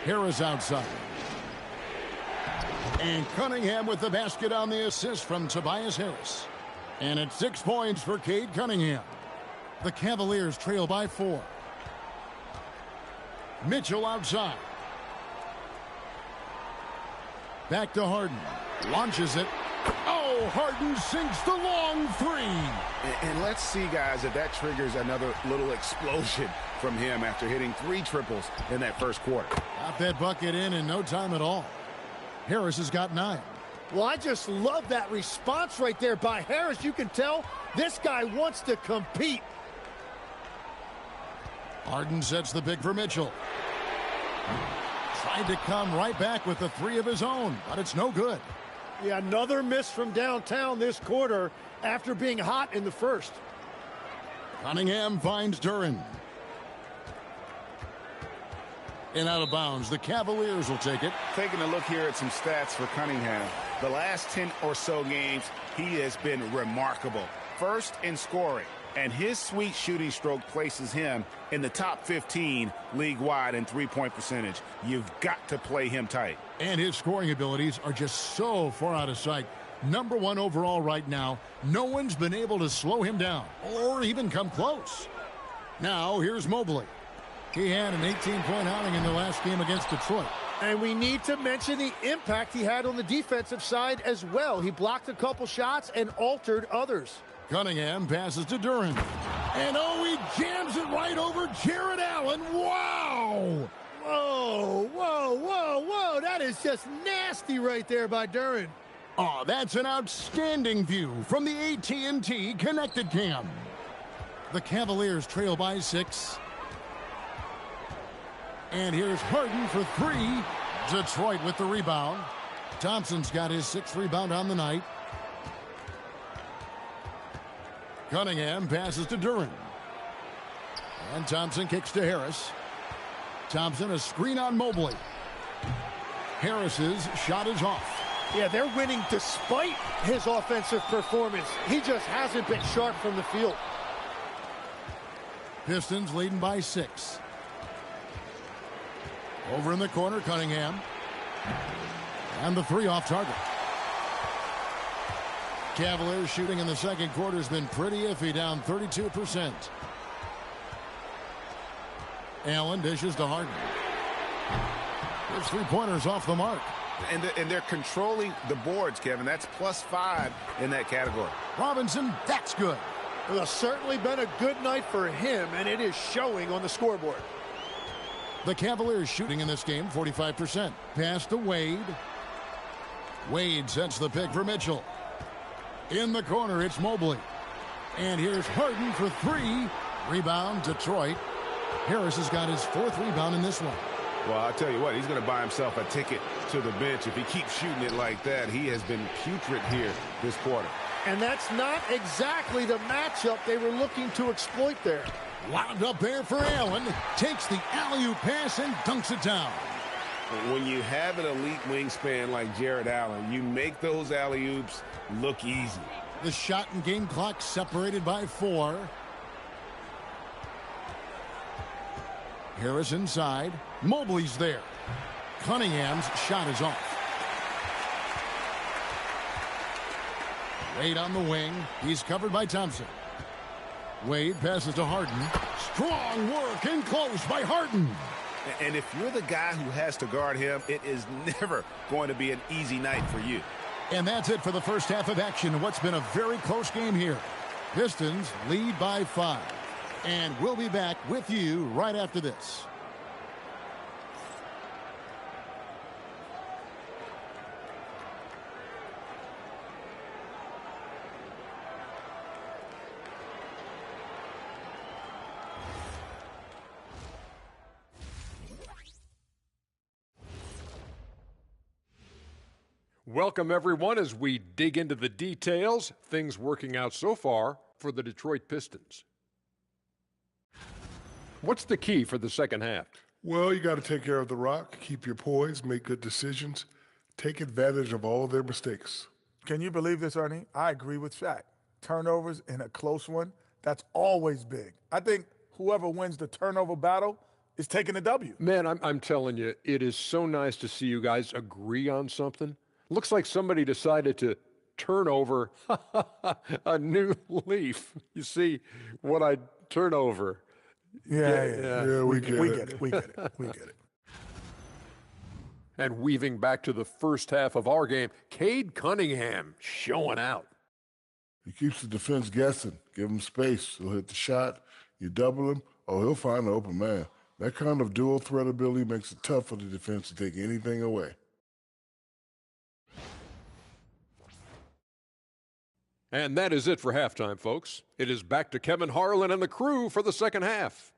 Harris outside. And Cunningham with the basket on the assist from Tobias Harris. And it's 6 points for Cade Cunningham. The Cavaliers trail by 4. Mitchell outside. Back to Harden. Launches it. Oh, Harden sinks the long 3. And let's see, guys, if that triggers another little explosion from him after hitting 3 triples in that first quarter. Got that bucket in no time at all. Harris has got 9. Well, I just love that response right there by Harris. You can tell this guy wants to compete. Harden sets the pick for Mitchell. Tried to come right back with the 3 of his own, but it's no good. Yeah, another miss from downtown this quarter after being hot in the first. Cunningham finds Duren. And out of bounds. The Cavaliers will take it. Taking a look here at some stats for Cunningham. The last 10 or so games, he has been remarkable. First in scoring, and his sweet shooting stroke places him in the top 15 league-wide in three-point percentage. You've got to play him tight. And his scoring abilities are just so far out of sight. Number 1 overall right now. No one's been able to slow him down or even come close. Now here's Mobley. He had an 18-point outing in the last game against Detroit. And we need to mention the impact he had on the defensive side as well. He blocked a couple shots and altered others. Cunningham passes to Duren. And he jams it right over Jared Allen. Wow! Whoa, whoa, whoa, whoa. That is just nasty right there by Duren. Oh, that's an outstanding view from the AT&T Connected Cam. The Cavaliers trail by 6. And here's Harden for 3. Detroit with the rebound. Thompson's got his 6th rebound on the night. Cunningham passes to Duren. And Thompson kicks to Harris. Thompson a screen on Mobley. Harris's shot is off. Yeah, they're winning despite his offensive performance. He just hasn't been sharp from the field. Pistons leading by 6. Over in the corner, Cunningham. And the 3 off target. Cavaliers shooting in the second quarter has been pretty iffy, down 32%. Allen dishes to Harden. His 3-pointers off the mark. And they're controlling the boards, Kevin. That's +5 in that category. Robinson, that's good. Well, it's certainly been a good night for him, and it is showing on the scoreboard. The Cavaliers shooting in this game, 45%. Pass to Wade. Wade sets the pick for Mitchell. In the corner, it's Mobley. And here's Harden for 3. Rebound, Detroit. Harris has got his 4th rebound in this one. Well, I'll tell you what, he's going to buy himself a ticket to the bench. If he keeps shooting it like that, he has been putrid here this quarter. And that's not exactly the matchup they were looking to exploit there. Wound up there for Allen. Takes the alley-oop pass and dunks it down. When you have an elite wingspan like Jared Allen, you make those alley-oops look easy. The shot and game clock separated by 4. Harris inside. Mobley's there. Cunningham's shot is off. Wade on the wing. He's covered by Thompson. Wade passes to Harden. Strong work and close by Harden. And if you're the guy who has to guard him, it is never going to be an easy night for you. And that's it for the first half of action in what's been a very close game here. Pistons lead by 5. And we'll be back with you right after this. Welcome, everyone, as we dig into the details. Things working out so far for the Detroit Pistons. What's the key for the second half? Well, you got to take care of the rock, keep your poise, make good decisions, take advantage of all of their mistakes. Can you believe this, Ernie? I agree with Shaq. Turnovers in a close one, that's always big. I think whoever wins the turnover battle is taking the W. Man, I'm telling you, it is so nice to see you guys agree on something. Looks like somebody decided to turn over a new leaf. You see what I turn over. Yeah, we get it. We get it. And weaving back to the first half of our game, Cade Cunningham showing out. He keeps the defense guessing. Give him space. He'll hit the shot. You double him, Oh, he'll find an open man. That kind of dual threat ability makes it tough for the defense to take anything away. And that is it for halftime, folks. It is back to Kevin Harlan and the crew for the second half.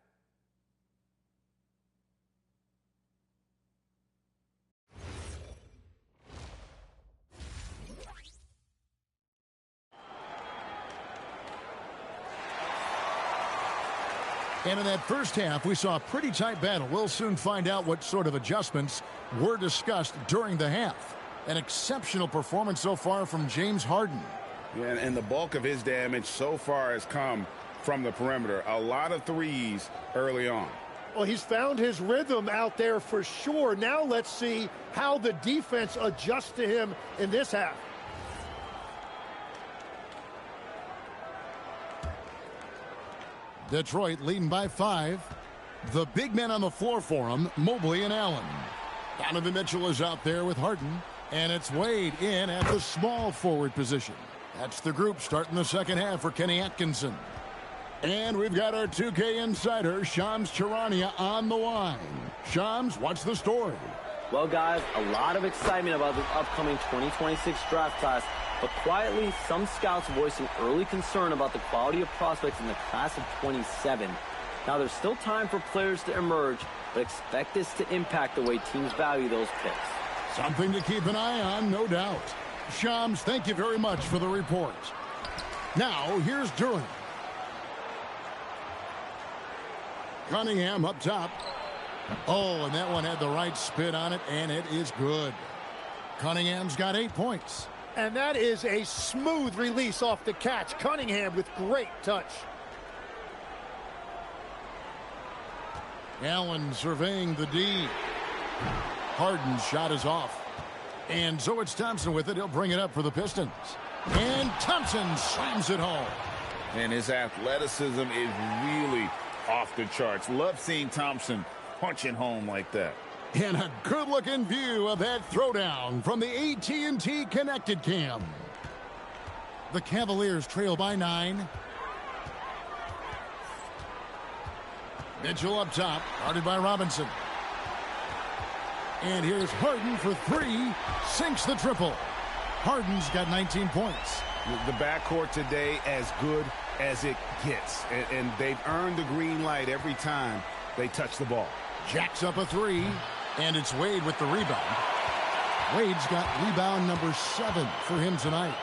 And in that first half, we saw a pretty tight battle. We'll soon find out what sort of adjustments were discussed during the half. An exceptional performance so far from James Harden. Yeah, and the bulk of his damage so far has come from the perimeter. A lot of threes early on. Well, he's found his rhythm out there for sure. Now let's see how the defense adjusts to him in this half. Detroit leading by 5. The big men on the floor for him, Mobley and Allen. Donovan Mitchell is out there with Harden. And it's Wade in at the small forward position. That's the group starting the second half for Kenny Atkinson. And we've got our 2K insider, Shams Charania, on the line. Shams, what's the story? Well, guys, a lot of excitement about this upcoming 2026 draft class, but quietly, some scouts voicing early concern about the quality of prospects in the class of 27. Now, there's still time for players to emerge, but expect this to impact the way teams value those picks. Something to keep an eye on, no doubt. Shams, thank you very much for the report. Now, here's Durham. Cunningham up top. Oh, and that one had the right spin on it, and it is good. Cunningham's got 8 points. And that is a smooth release off the catch. Cunningham with great touch. Allen surveying the D. Harden's shot is off. And so it's Thompson with it. He'll bring it up for the Pistons. And Thompson slams it home. And his athleticism is really off the charts. Love seeing Thompson punching home like that. And a good-looking view of that throwdown from the AT&T Connected Cam. The Cavaliers trail by 9. Mitchell up top, guarded by Robinson. And here's Harden for 3. Sinks the triple. Harden's got 19 points. The backcourt today as good as it gets. And they've earned the green light every time they touch the ball. Jacks up a 3. And it's Wade with the rebound. Wade's got rebound number 7 for him tonight.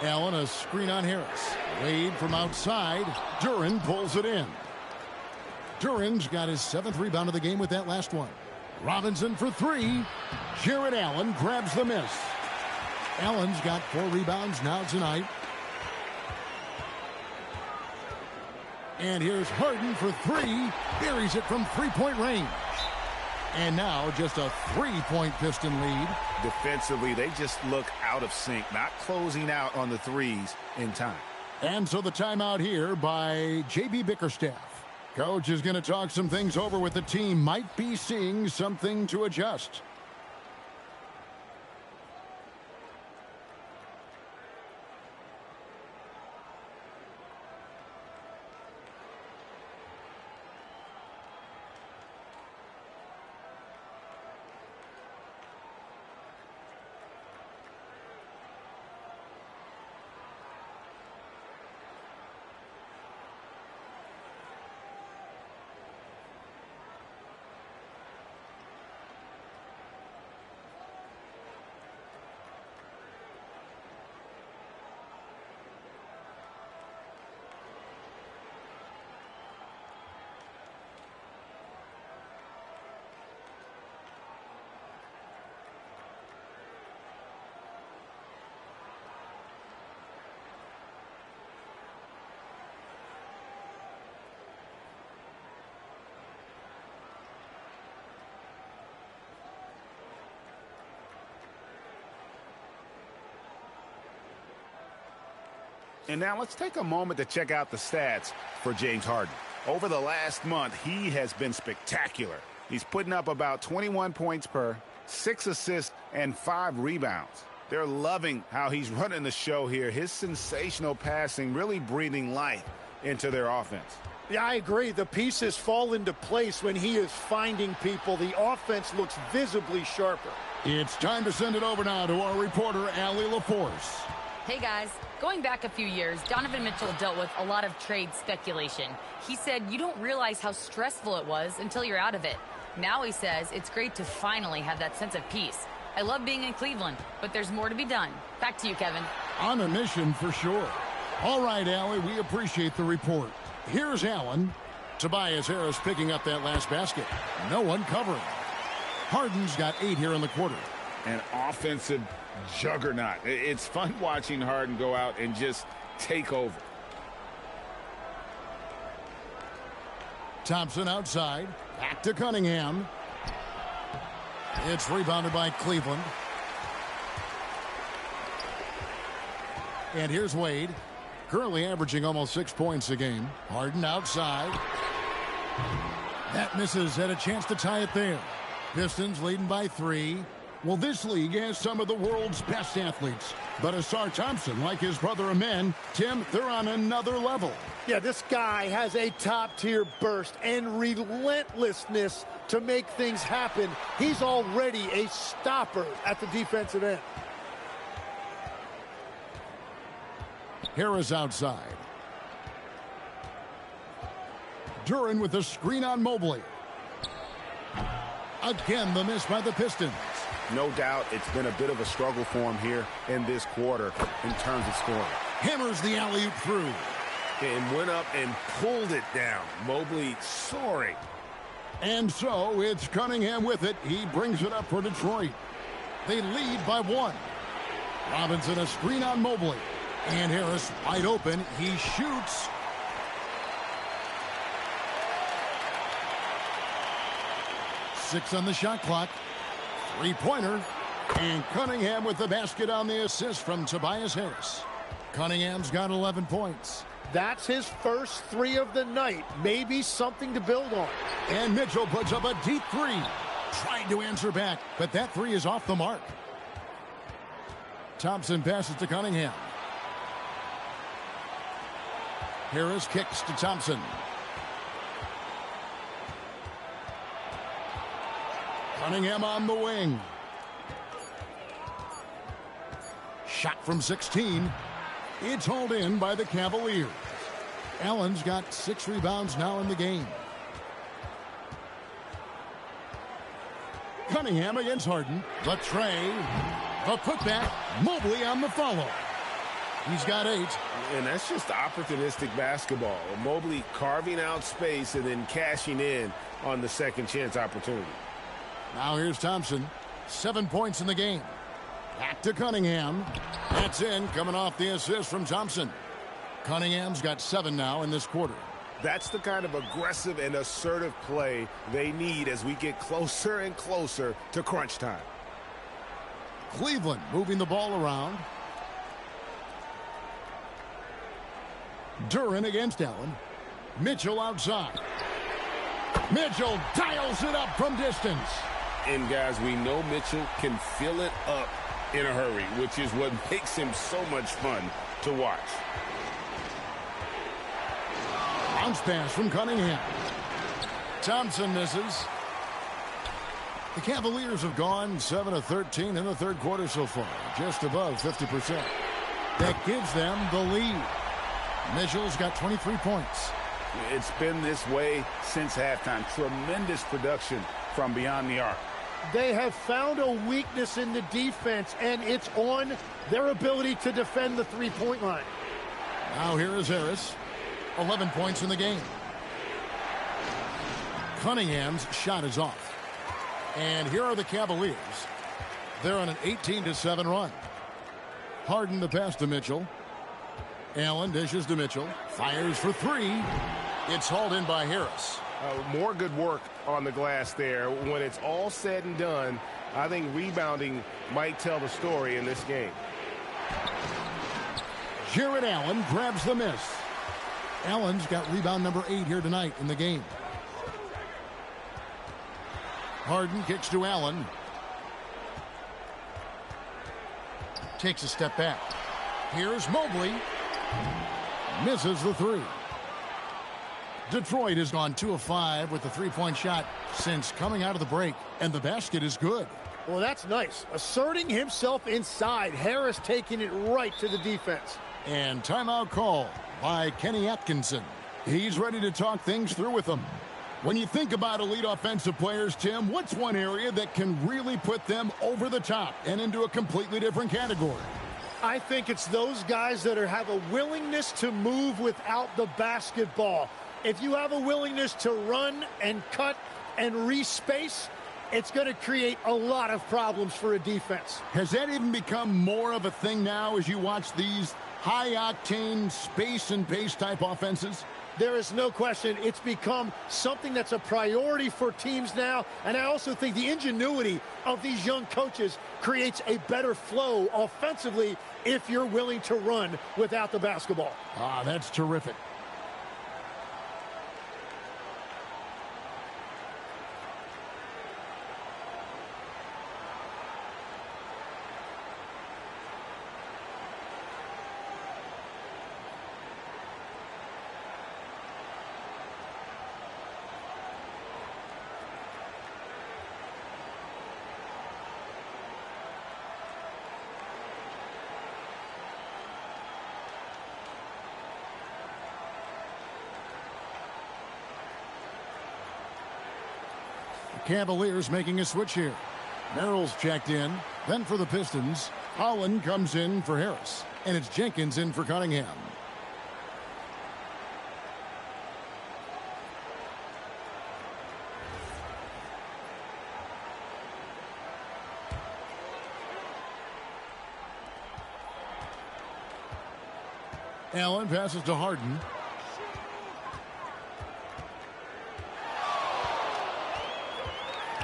Allen, a screen on Harris. Wade from outside. Duran pulls it in. Duran's got his 7th rebound of the game with that last one. Robinson for 3. Jared Allen grabs the miss. Allen's got 4 rebounds now tonight. And here's Harden for 3. Buries it from three-point range. And now just a 3-point Piston lead. Defensively, they just look out of sync, not closing out on the threes in time. And so the timeout here by J.B. Bickerstaff. Coach is going to talk some things over with the team. Might be seeing something to adjust. And now let's take a moment to check out the stats for James Harden. Over the last month, he has been spectacular. He's putting up about 21 points per, 6 assists, and 5 rebounds. They're loving how he's running the show here. His sensational passing really breathing life into their offense. Yeah, I agree. The pieces fall into place when he is finding people. The offense looks visibly sharper. It's time to send it over now to our reporter, Allie LaForce. Hey guys, going back a few years, Donovan Mitchell dealt with a lot of trade speculation. He said you don't realize how stressful it was until you're out of it. Now he says it's great to finally have that sense of peace. I love being in Cleveland, but there's more to be done. Back to you, Kevin. On a mission for sure. All right, Allie, we appreciate the report. Here's Allen. Tobias Harris picking up that last basket. No one covering. Harden's got 8 here in the quarter. An offensive juggernaut. It's fun watching Harden go out and just take over. Thompson outside. Back to Cunningham. It's rebounded by Cleveland. And here's Wade. Currently averaging almost 6 points a game. Harden outside. That misses. Had a chance to tie it there. Pistons leading by 3. Well, this league has some of the world's best athletes. But Asar Thompson, like his brother Amen, Tim, they're on another level. Yeah, this guy has a top-tier burst and relentlessness to make things happen. He's already a stopper at the defensive end. Harris outside. Duran with a screen on Mobley. Again, the miss by the Pistons. No doubt it's been a bit of a struggle for him here in this quarter in terms of scoring. Hammers the alley-oop through. And went up and pulled it down. Mobley soaring. And so it's Cunningham with it. He brings it up for Detroit. They lead by 1. Robinson a screen on Mobley. And Harris wide open. He shoots. Six on the shot clock. Three-pointer. And Cunningham with the basket on the assist from Tobias Harris. Cunningham's got 11 points. That's his first 3 of the night. Maybe something to build on. And Mitchell puts up a deep 3. Tried to answer back, but that 3 is off the mark. Thompson passes to Cunningham. Harris kicks to Thompson. Cunningham on the wing. Shot from 16. It's hauled in by the Cavaliers. Allen's got 6 rebounds now in the game. Cunningham against Harden. The tray. The putback. Mobley on the follow. He's got 8. And that's just opportunistic basketball. Mobley carving out space and then cashing in on the second chance opportunity. Now here's Thompson. 7 points in the game. Back to Cunningham. That's in, coming off the assist from Thompson. Cunningham's got 7 now in this quarter. That's the kind of aggressive and assertive play they need as we get closer and closer to crunch time. Cleveland moving the ball around. Duran against Allen. Mitchell outside. Mitchell dials it up from distance. And guys, we know Mitchell can fill it up in a hurry, which is what makes him so much fun to watch. Bounce pass from Cunningham. Thompson misses. The Cavaliers have gone 7 of 13 in the third quarter so far, just above 50%. That gives them the lead. Mitchell's got 23 points. It's been this way since halftime. Tremendous production from beyond the arc. They have found a weakness in the defense, and it's on their ability to defend the three-point line. Now here is Harris. 11 points in the game. Cunningham's shot is off. And here are the Cavaliers. They're on an 18-7 run. Harden the pass to Mitchell. Allen dishes to Mitchell. Fires for 3. It's hauled in by Harris. More good work on the glass there. When it's all said and done, I think rebounding might tell the story in this game. Jared Allen grabs the miss. Allen's got rebound number 8 here tonight in the game. Harden kicks to Allen. Takes a step back. Here's Mobley. Misses the 3. Detroit has gone 2 of 5 with the three-point shot since coming out of the break, and the basket is good. Well, that's nice. Asserting himself inside. Harris taking it right to the defense. And timeout call by Kenny Atkinson. He's ready to talk things through with them. When you think about elite offensive players, Tim, what's one area that can really put them over the top and into a completely different category? I think it's those guys that have a willingness to move without the basketball. If you have a willingness to run and cut and respace, it's going to create a lot of problems for a defense. Has that even become more of a thing now as you watch these high-octane space and pace type offenses? There is no question it's become something that's a priority for teams now, and I also think the ingenuity of these young coaches creates a better flow offensively if you're willing to run without the basketball. That's terrific. Cavaliers making a switch here. Merrill's checked in. Then for the Pistons, Holland comes in for Harris. And it's Jenkins in for Cunningham. Allen passes to Harden.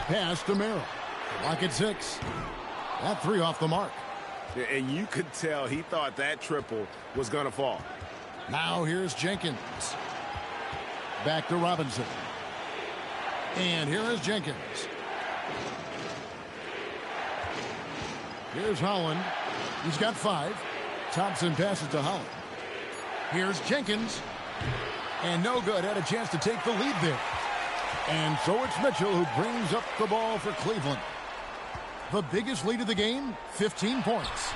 Pass to Merrill. Lock at 6. That 3 off the mark. And you could tell he thought that triple was going to fall. Now here's Jenkins. Back to Robinson. And here is Jenkins. Here's Holland. He's got 5. Thompson passes to Holland. Here's Jenkins. And no good. Had a chance to take the lead there. And so it's Mitchell who brings up the ball for Cleveland. The biggest lead of the game, 15 points.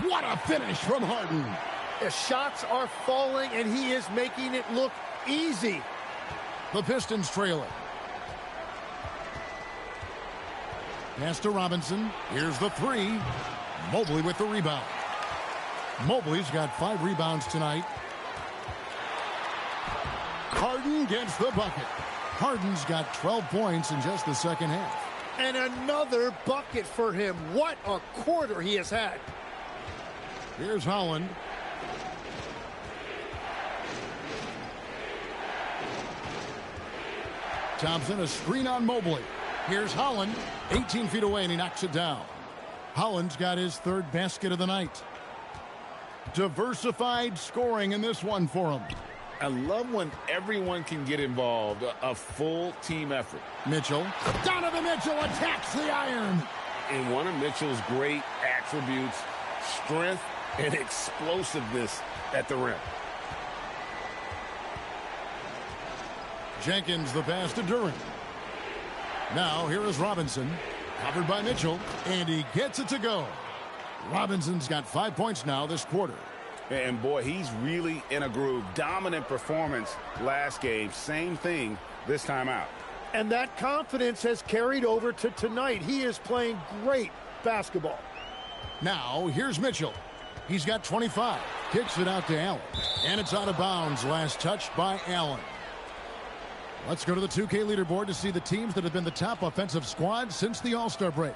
What a finish from Harden. The shots are falling, and he is making it look easy. The Pistons trailing. Pass to Robinson. Here's the 3. Mobley with the rebound. Mobley's got 5 rebounds tonight. Harden gets the bucket. Harden's got 12 points in just the second half. And another bucket for him. What a quarter he has had. Here's Holland. Thompson, a screen on Mobley. Here's Holland, 18 feet away, and he knocks it down. Holland's got his 3rd basket of the night. Diversified scoring in this one for him. I love when everyone can get involved, a full team effort. Mitchell. Donovan Mitchell attacks the iron. And one of Mitchell's great attributes, strength and explosiveness at the rim. Jenkins the pass to Duren. Now here is Robinson. Covered by Mitchell. And he gets it to go. Robinson's got 5 points now this quarter. And boy, he's really in a groove. Dominant performance last game. Same thing this time out. And that confidence has carried over to tonight. He is playing great basketball. Now, here's Mitchell. He's got 25. Kicks it out to Allen. And it's out of bounds. Last touch by Allen. Let's go to the 2K leaderboard to see the teams that have been the top offensive squad since the All-Star break.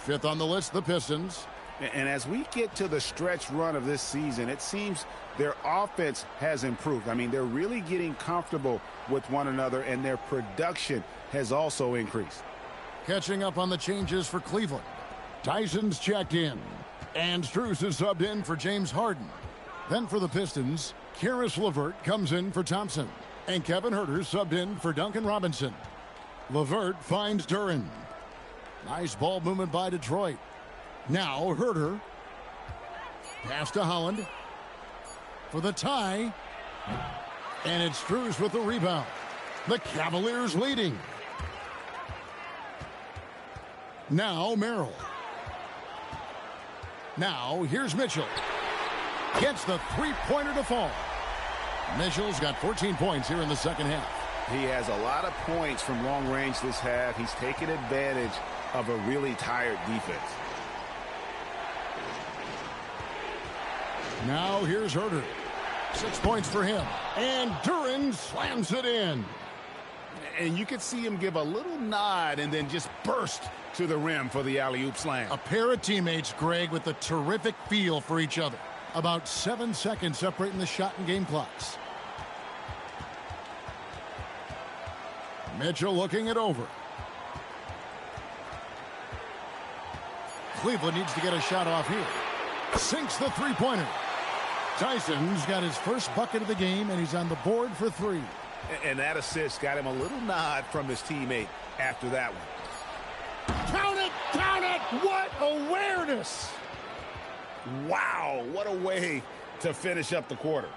5th on the list, the Pistons. And as we get to the stretch run of this season, it seems their offense has improved. I mean, they're really getting comfortable with one another, and their production has also increased. Catching up on the changes for Cleveland. Tyson's checked in. And Strus is subbed in for James Harden. Then for the Pistons, Karis LeVert comes in for Thompson. And Kevin Huerter subbed in for Duncan Robinson. LeVert finds Duren. Nice ball movement by Detroit. Now Huerter. Pass to Holland. For the tie. And it's Strus with the rebound. The Cavaliers leading. Now Merrill. Now here's Mitchell. Gets the three-pointer to fall. Mitchell's got 14 points here in the second half. He has a lot of points from long range this half. He's taken advantage of a really tired defense. Now here's Herter. 6 points for him. And Duran slams it in. And you could see him give a little nod and then just burst to the rim for the alley-oop slam. A pair of teammates, Greg, with a terrific feel for each other. About 7 seconds separating the shot and game clocks. Mitchell looking it over. Cleveland needs to get a shot off here. Sinks the three-pointer. Tyson's got his first bucket of the game, and he's on the board for 3. And that assist got him a little nod from his teammate after that one. Count it! Count it! What awareness! Wow, what a way to finish up the quarter.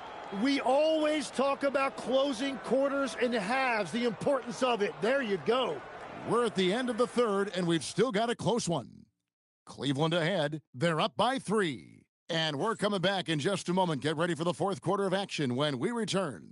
We always talk about closing quarters and halves, the importance of it. There you go. We're at the end of the third, and we've still got a close one. Cleveland ahead. They're up by 3. And we're coming back in just a moment. Get ready for the fourth quarter of action when we return.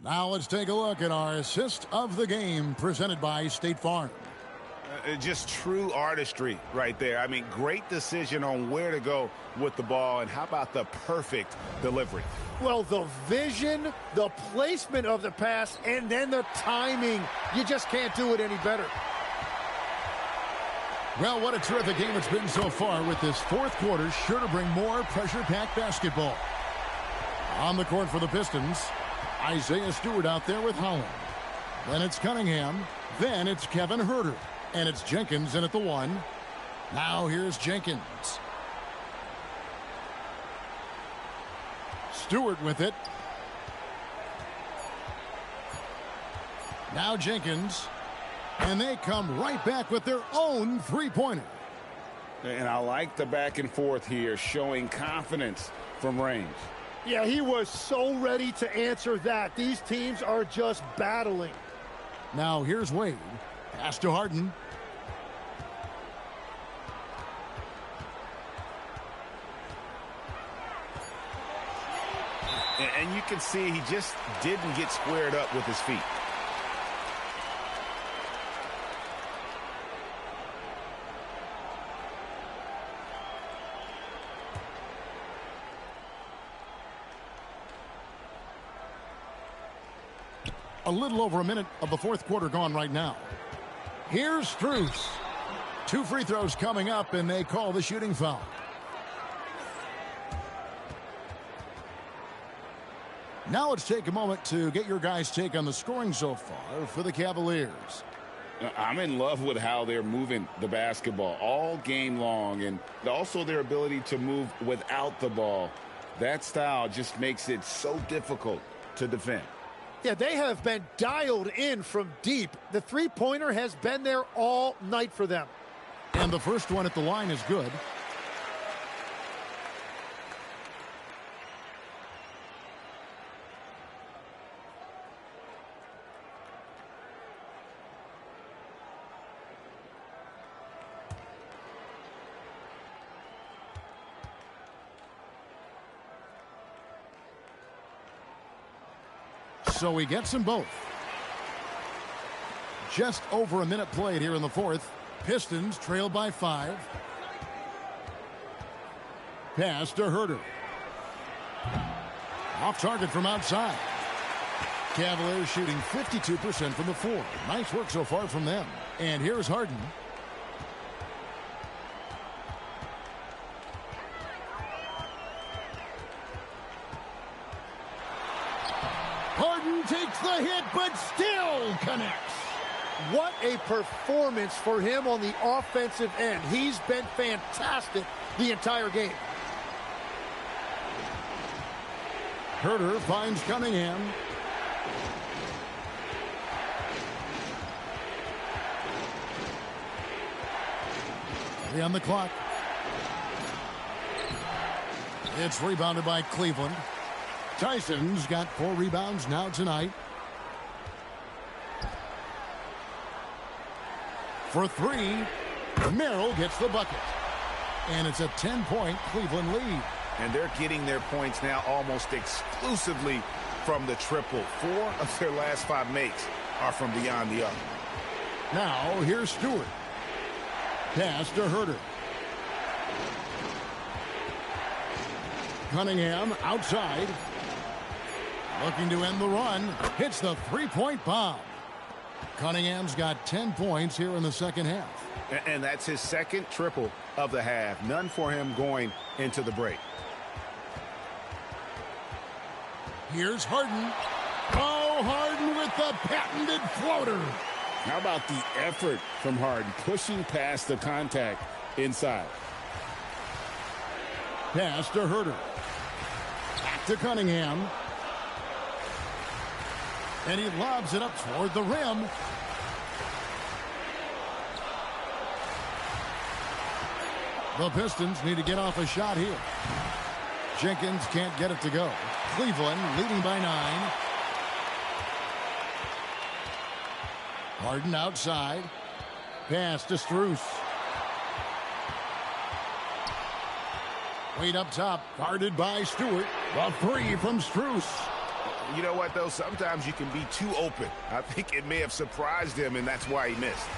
Now let's take a look at our assist of the game presented by State Farm. Just true artistry right there. I mean, great decision on where to go with the ball, and how about the perfect delivery? Well, the vision, the placement of the pass, and then the timing. You just can't do it any better. Well, what a terrific game it's been so far, with this fourth quarter sure to bring more pressure-packed basketball. On the court for the Pistons, Isaiah Stewart out there with Holland. Then it's Cunningham. Then it's Kevin Herter. And it's Jenkins in at the 1. Now here's Jenkins. Stewart with it. Now Jenkins. And they come right back with their own three-pointer. And I like the back and forth here, showing confidence from range. Yeah, he was so ready to answer that. These teams are just battling. Now here's Wade. Pass to Harden. And you can see he just didn't get squared up with his feet. A little over a minute of the fourth quarter gone right now. Here's Strus. 2 free throws coming up, and they call the shooting foul. Now let's take a moment to get your guys' take on the scoring so far for the Cavaliers. I'm in love with how they're moving the basketball all game long, and also their ability to move without the ball. That style just makes it so difficult to defend. Yeah, they have been dialed in from deep. The three-pointer has been there all night for them. And the first one at the line is good. So he gets them both. Just over a minute played here in the fourth. Pistons trail by 5. Pass to Herter. Off target from outside. Cavaliers shooting 52% from the 4. Nice work so far from them. And here's Harden. Harden takes the hit, but still connects. What a performance for him on the offensive end. He's been fantastic the entire game. Herter finds Cunningham. 3 on the clock. It's rebounded by Cleveland. Tyson's got 4 rebounds now tonight. For 3, Merrill gets the bucket. And it's a 10-point Cleveland lead. And they're getting their points now almost exclusively from the triple. 4 of their last 5 makes are from beyond the arc. Now, here's Stewart. Pass to Herter. Cunningham outside. Looking to end the run. Hits the 3-point bomb. Cunningham's got 10 points here in the second half. And that's his second triple of the half. None for him going into the break. Here's Harden. Oh, Harden with the patented floater. How about the effort from Harden, pushing past the contact inside? Pass to Herter. Back to Cunningham. And he lobs it up toward the rim. The Pistons need to get off a shot here. Jenkins can't get it to go. Cleveland leading by 9. Harden outside. Pass to Strus. Wade up top, guarded by Stewart. The 3 from Strus. You know what, though? Sometimes you can be too open. I think it may have surprised him, and that's why he missed.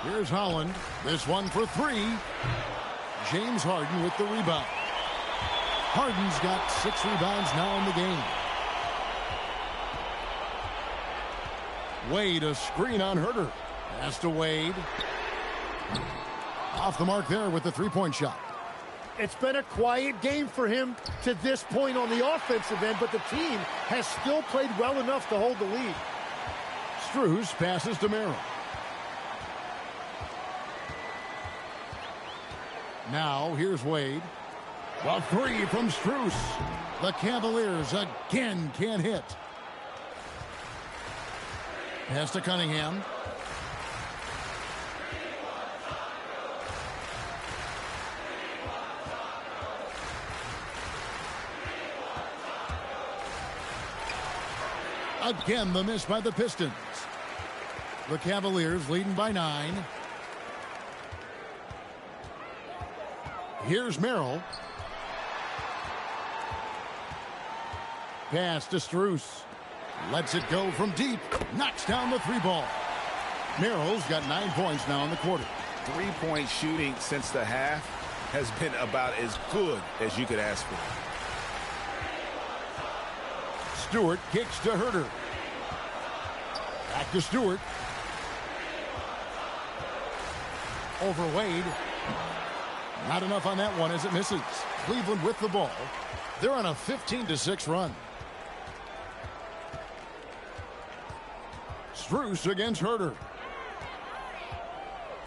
Here's Holland. This one for 3. James Harden with the rebound. Harden's got 6 rebounds now in the game. Wade, a screen on Herter. Pass to Wade. Off the mark there with the 3-point shot. It's been a quiet game for him to this point on the offensive end, but the team has still played well enough to hold the lead. Strus passes to Merrill. Now, here's Wade. The 3 from Strus. The Cavaliers again can't hit. Pass to Cunningham. Again, the miss by the Pistons. The Cavaliers leading by 9. Here's Merrill. Pass to Strus. Lets it go from deep. Knocks down the 3 ball. Merrill's got 9 points now in the quarter. 3-point shooting since the half has been about as good as you could ask for. Stewart kicks to Herter. Back to Stewart. Over Wade. Not enough on that one as it misses. Cleveland with the ball. They're on a 15-6 run. Strus against Herter.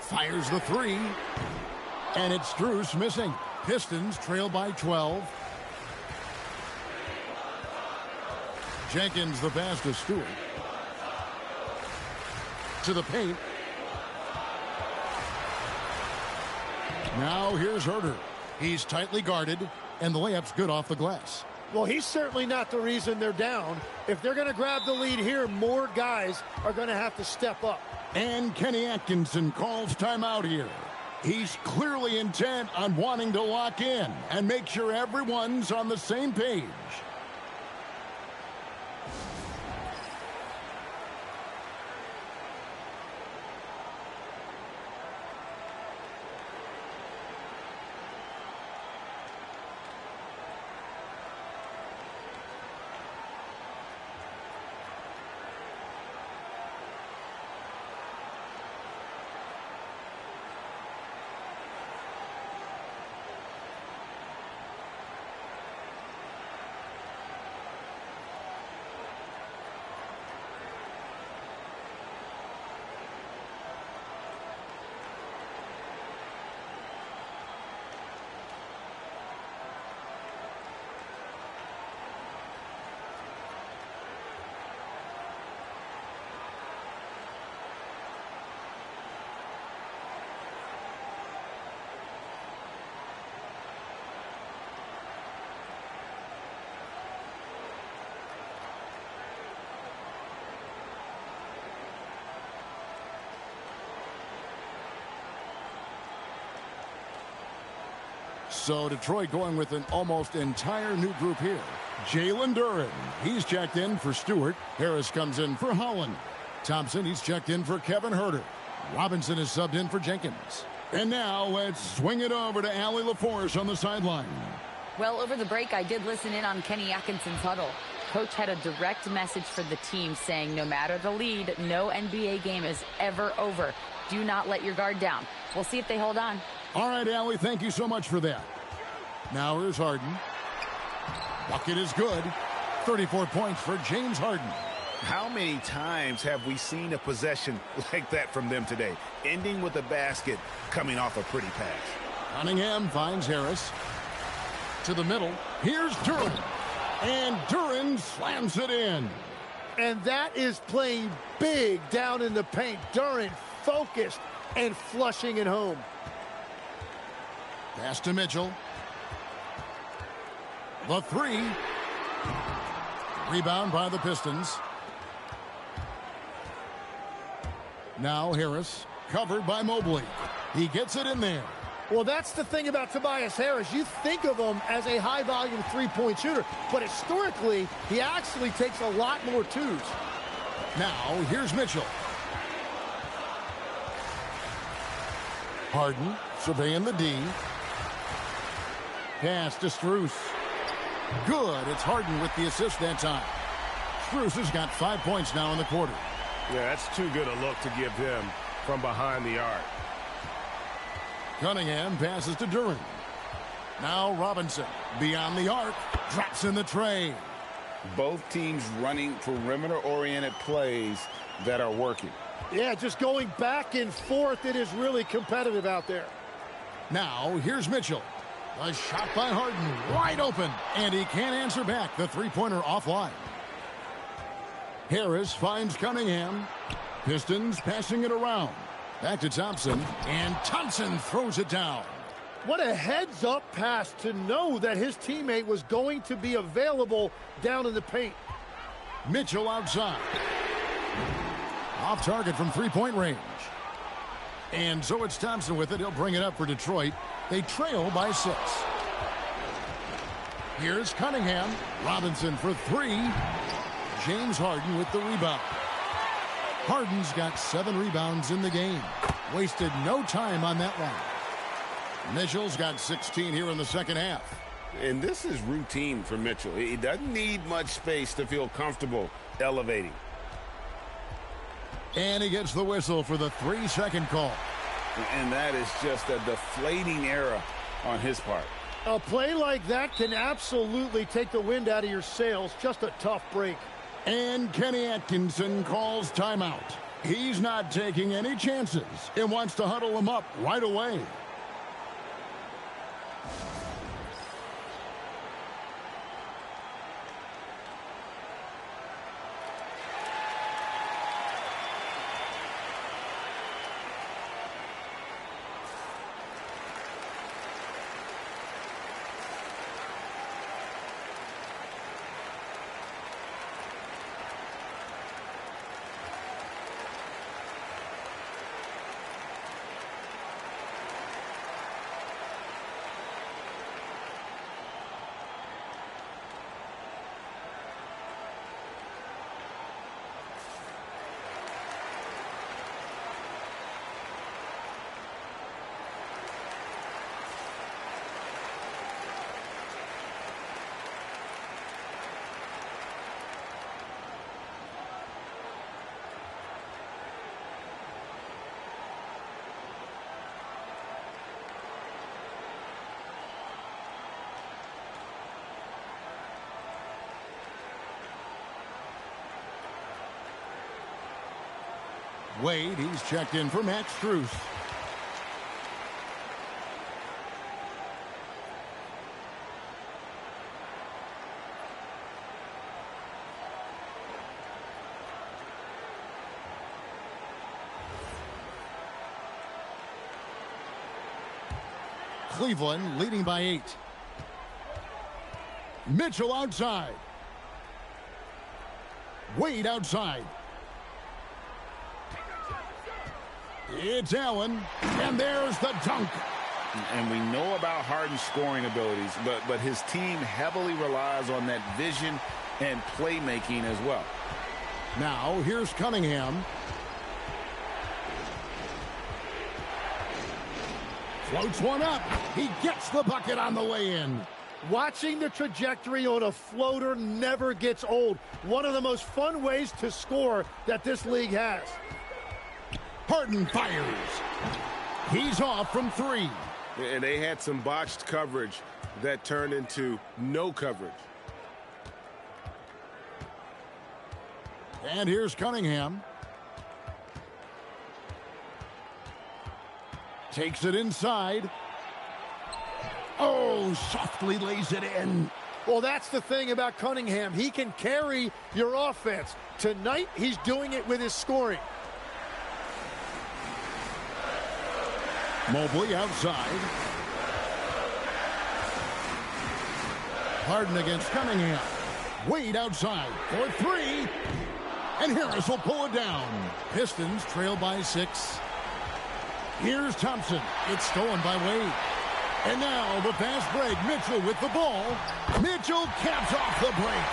Fires the 3. And it's Strus missing. Pistons trail by 12. Jenkins the pass to Stewart. To the paint. Now here's Herter. He's tightly guarded, and the layup's good off the glass. Well, he's certainly not the reason they're down. If they're going to grab the lead here, more guys are going to have to step up. And Kenny Atkinson calls timeout here. He's clearly intent on wanting to lock in and make sure everyone's on the same page. So Detroit going with an almost entire new group here. Jalen Duren, he's checked in for Stewart. Harris comes in for Holland. Thompson, he's checked in for Kevin Herter. Robinson is subbed in for Jenkins. And now let's swing it over to Allie LaForce on the sideline. Well, over the break, I did listen in on Kenny Atkinson's huddle. Coach had a direct message for the team saying no matter the lead, no NBA game is ever over. Do not let your guard down. We'll see if they hold on. All right, Allie, thank you so much for that. Now here's Harden. Bucket is good. 34 points for James Harden. How many times have we seen a possession like that from them today, ending with a basket coming off a pretty pass? Cunningham finds Harris. To the middle. Here's Duren. And Duren slams it in. And that is playing big down in the paint. Duren focused and flushing it home. Pass to Mitchell. The three. Rebound by the Pistons. Now Harris, covered by Mobley. He gets it in there. Well, that's the thing about Tobias Harris. You think of him as a high-volume three-point shooter, but historically, he actually takes a lot more twos. Now, here's Mitchell. Harden surveying the D. Pass to Strus. Good. It's Harden with the assist that time. Strus has got 5 points now in the quarter. Yeah, that's too good a look to give him from behind the arc. Cunningham passes to Duren. Now Robinson beyond the arc. Drops in the tray. Both teams running perimeter-oriented plays that are working. Yeah, just going back and forth. It is really competitive out there. Now here's Mitchell. A shot by Harden. Wide open. And he can't answer back. The three-pointer offline. Harris finds Cunningham. Pistons passing it around. Back to Thompson. And Thompson throws it down. What a heads-up pass to know that his teammate was going to be available down in the paint. Mitchell outside. Off target from three-point range. And so it's Thompson with it. He'll bring it up for Detroit. They trail by 6. Here's Cunningham. Robinson for 3. James Harden with the rebound. Harden's got 7 rebounds in the game. Wasted no time on that one. Mitchell's got 16 here in the second half. And this is routine for Mitchell. He doesn't need much space to feel comfortable elevating. And he gets the whistle for the 3-second call. And that is just a deflating error on his part. A play like that can absolutely take the wind out of your sails. Just a tough break. And Kenny Atkinson calls timeout. He's not taking any chances and wants to huddle him up right away. Wade, he's checked in for Max Strus. Cleveland leading by 8. Mitchell outside. Wade outside. It's Allen, and there's the dunk. And we know about Harden's scoring abilities, but his team heavily relies on that vision and playmaking as well. Now, here's Cunningham. Floats one up. He gets the bucket on the way in. Watching the trajectory on a floater never gets old. One of the most fun ways to score that this league has. Harden fires. He's off from three. And they had some botched coverage that turned into no coverage. And here's Cunningham. Takes it inside. Oh, softly lays it in. Well, that's the thing about Cunningham. He can carry your offense. Tonight, he's doing it with his scoring. Mobley outside. Harden against Cunningham. Wade outside for three. And Harris will pull it down. Pistons trail by 6. Here's Thompson. It's stolen by Wade. And now the fast break. Mitchell with the ball. Mitchell caps off the break.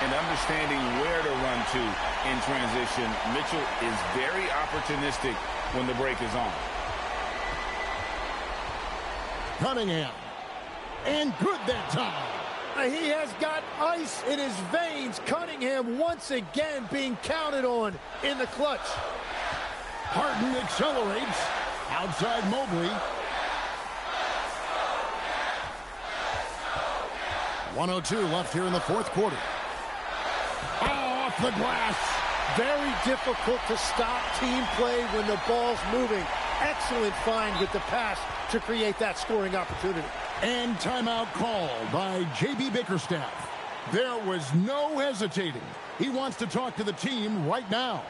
And understanding where to run to in transition, Mitchell is very opportunistic when the break is on. Cunningham. And good that time. He has got ice in his veins. Cunningham once again being counted on in the clutch. Harden accelerates. Outside Mobley. 1:02 left here in the fourth quarter. Off the glass. Very difficult to stop team play when the ball's moving. Excellent find with the pass to create that scoring opportunity. And timeout called by J.B. Bickerstaff. There was no hesitating. He wants to talk to the team right now.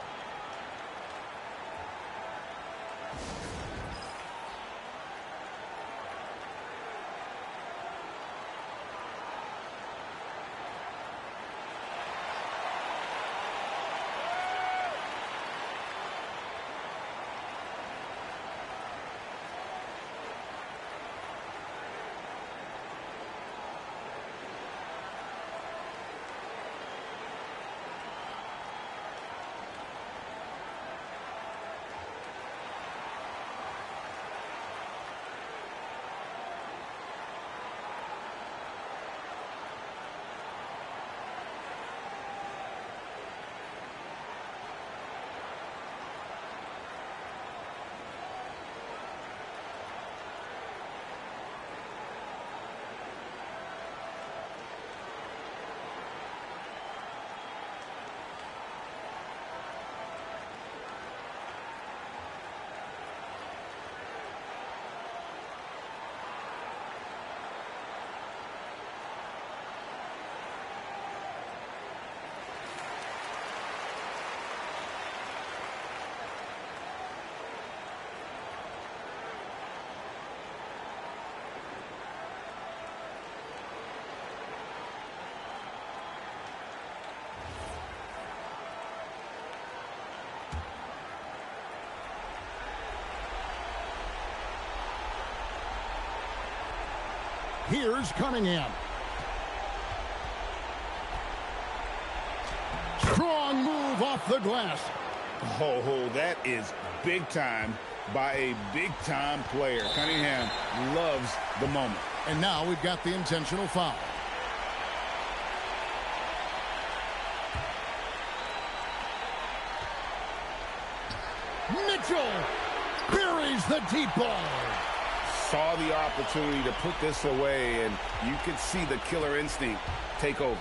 Here's Cunningham. Strong move off the glass. Oh, that is big time by a big-time player. Cunningham loves the moment. And now we've got the intentional foul. Mitchell buries the deep ball. Saw the opportunity to put this away, and you could see the killer instinct take over.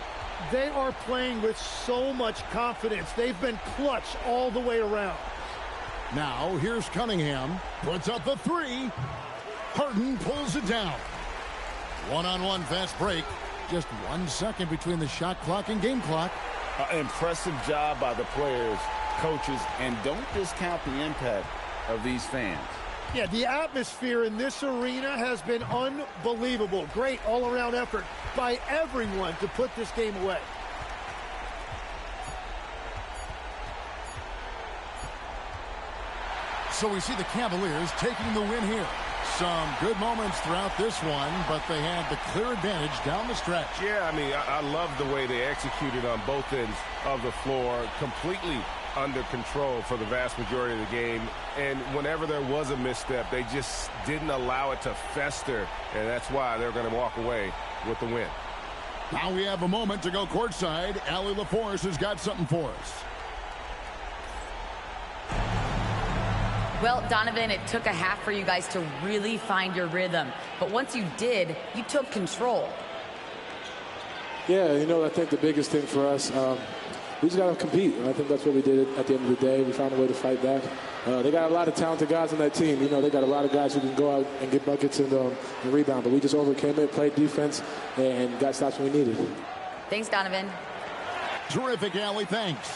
They are playing with so much confidence. They've been clutch all the way around. Now here's Cunningham. Puts up the three. Harden pulls it down. One-on-one fast break. Just 1 second between the shot clock and game clock. Impressive job by the players, coaches, and don't discount the impact of these fans. Yeah, the atmosphere in this arena has been unbelievable. Great all-around effort by everyone to put this game away. So we see the Cavaliers taking the win here. Some good moments throughout this one, but they had the clear advantage down the stretch. Yeah, I mean, I love the way they executed on both ends of the floor, completely under control for the vast majority of the game. And whenever there was a misstep, they just didn't allow it to fester, and that's why they're going to walk away with the win. Now we have a moment to go courtside. Allie LaForce has got something for us. Well, Donovan, it took a half for you guys to really find your rhythm. But once you did, you took control. Yeah, I think the biggest thing for us, we just got to compete. And I think that's what we did at the end of the day. We found a way to fight back. They got a lot of talented guys on that team. They got a lot of guys who can go out and get buckets and rebound. But we just overcame it, played defense, and got stops when we needed. Thanks, Donovan. Terrific, Allie. Thanks.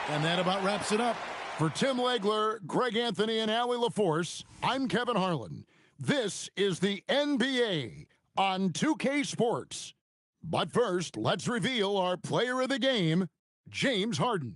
And that about wraps it up. For Tim Legler, Greg Anthony, and Allie LaForce, I'm Kevin Harlan. This is the NBA on 2K Sports. But first, let's reveal our player of the game, James Harden.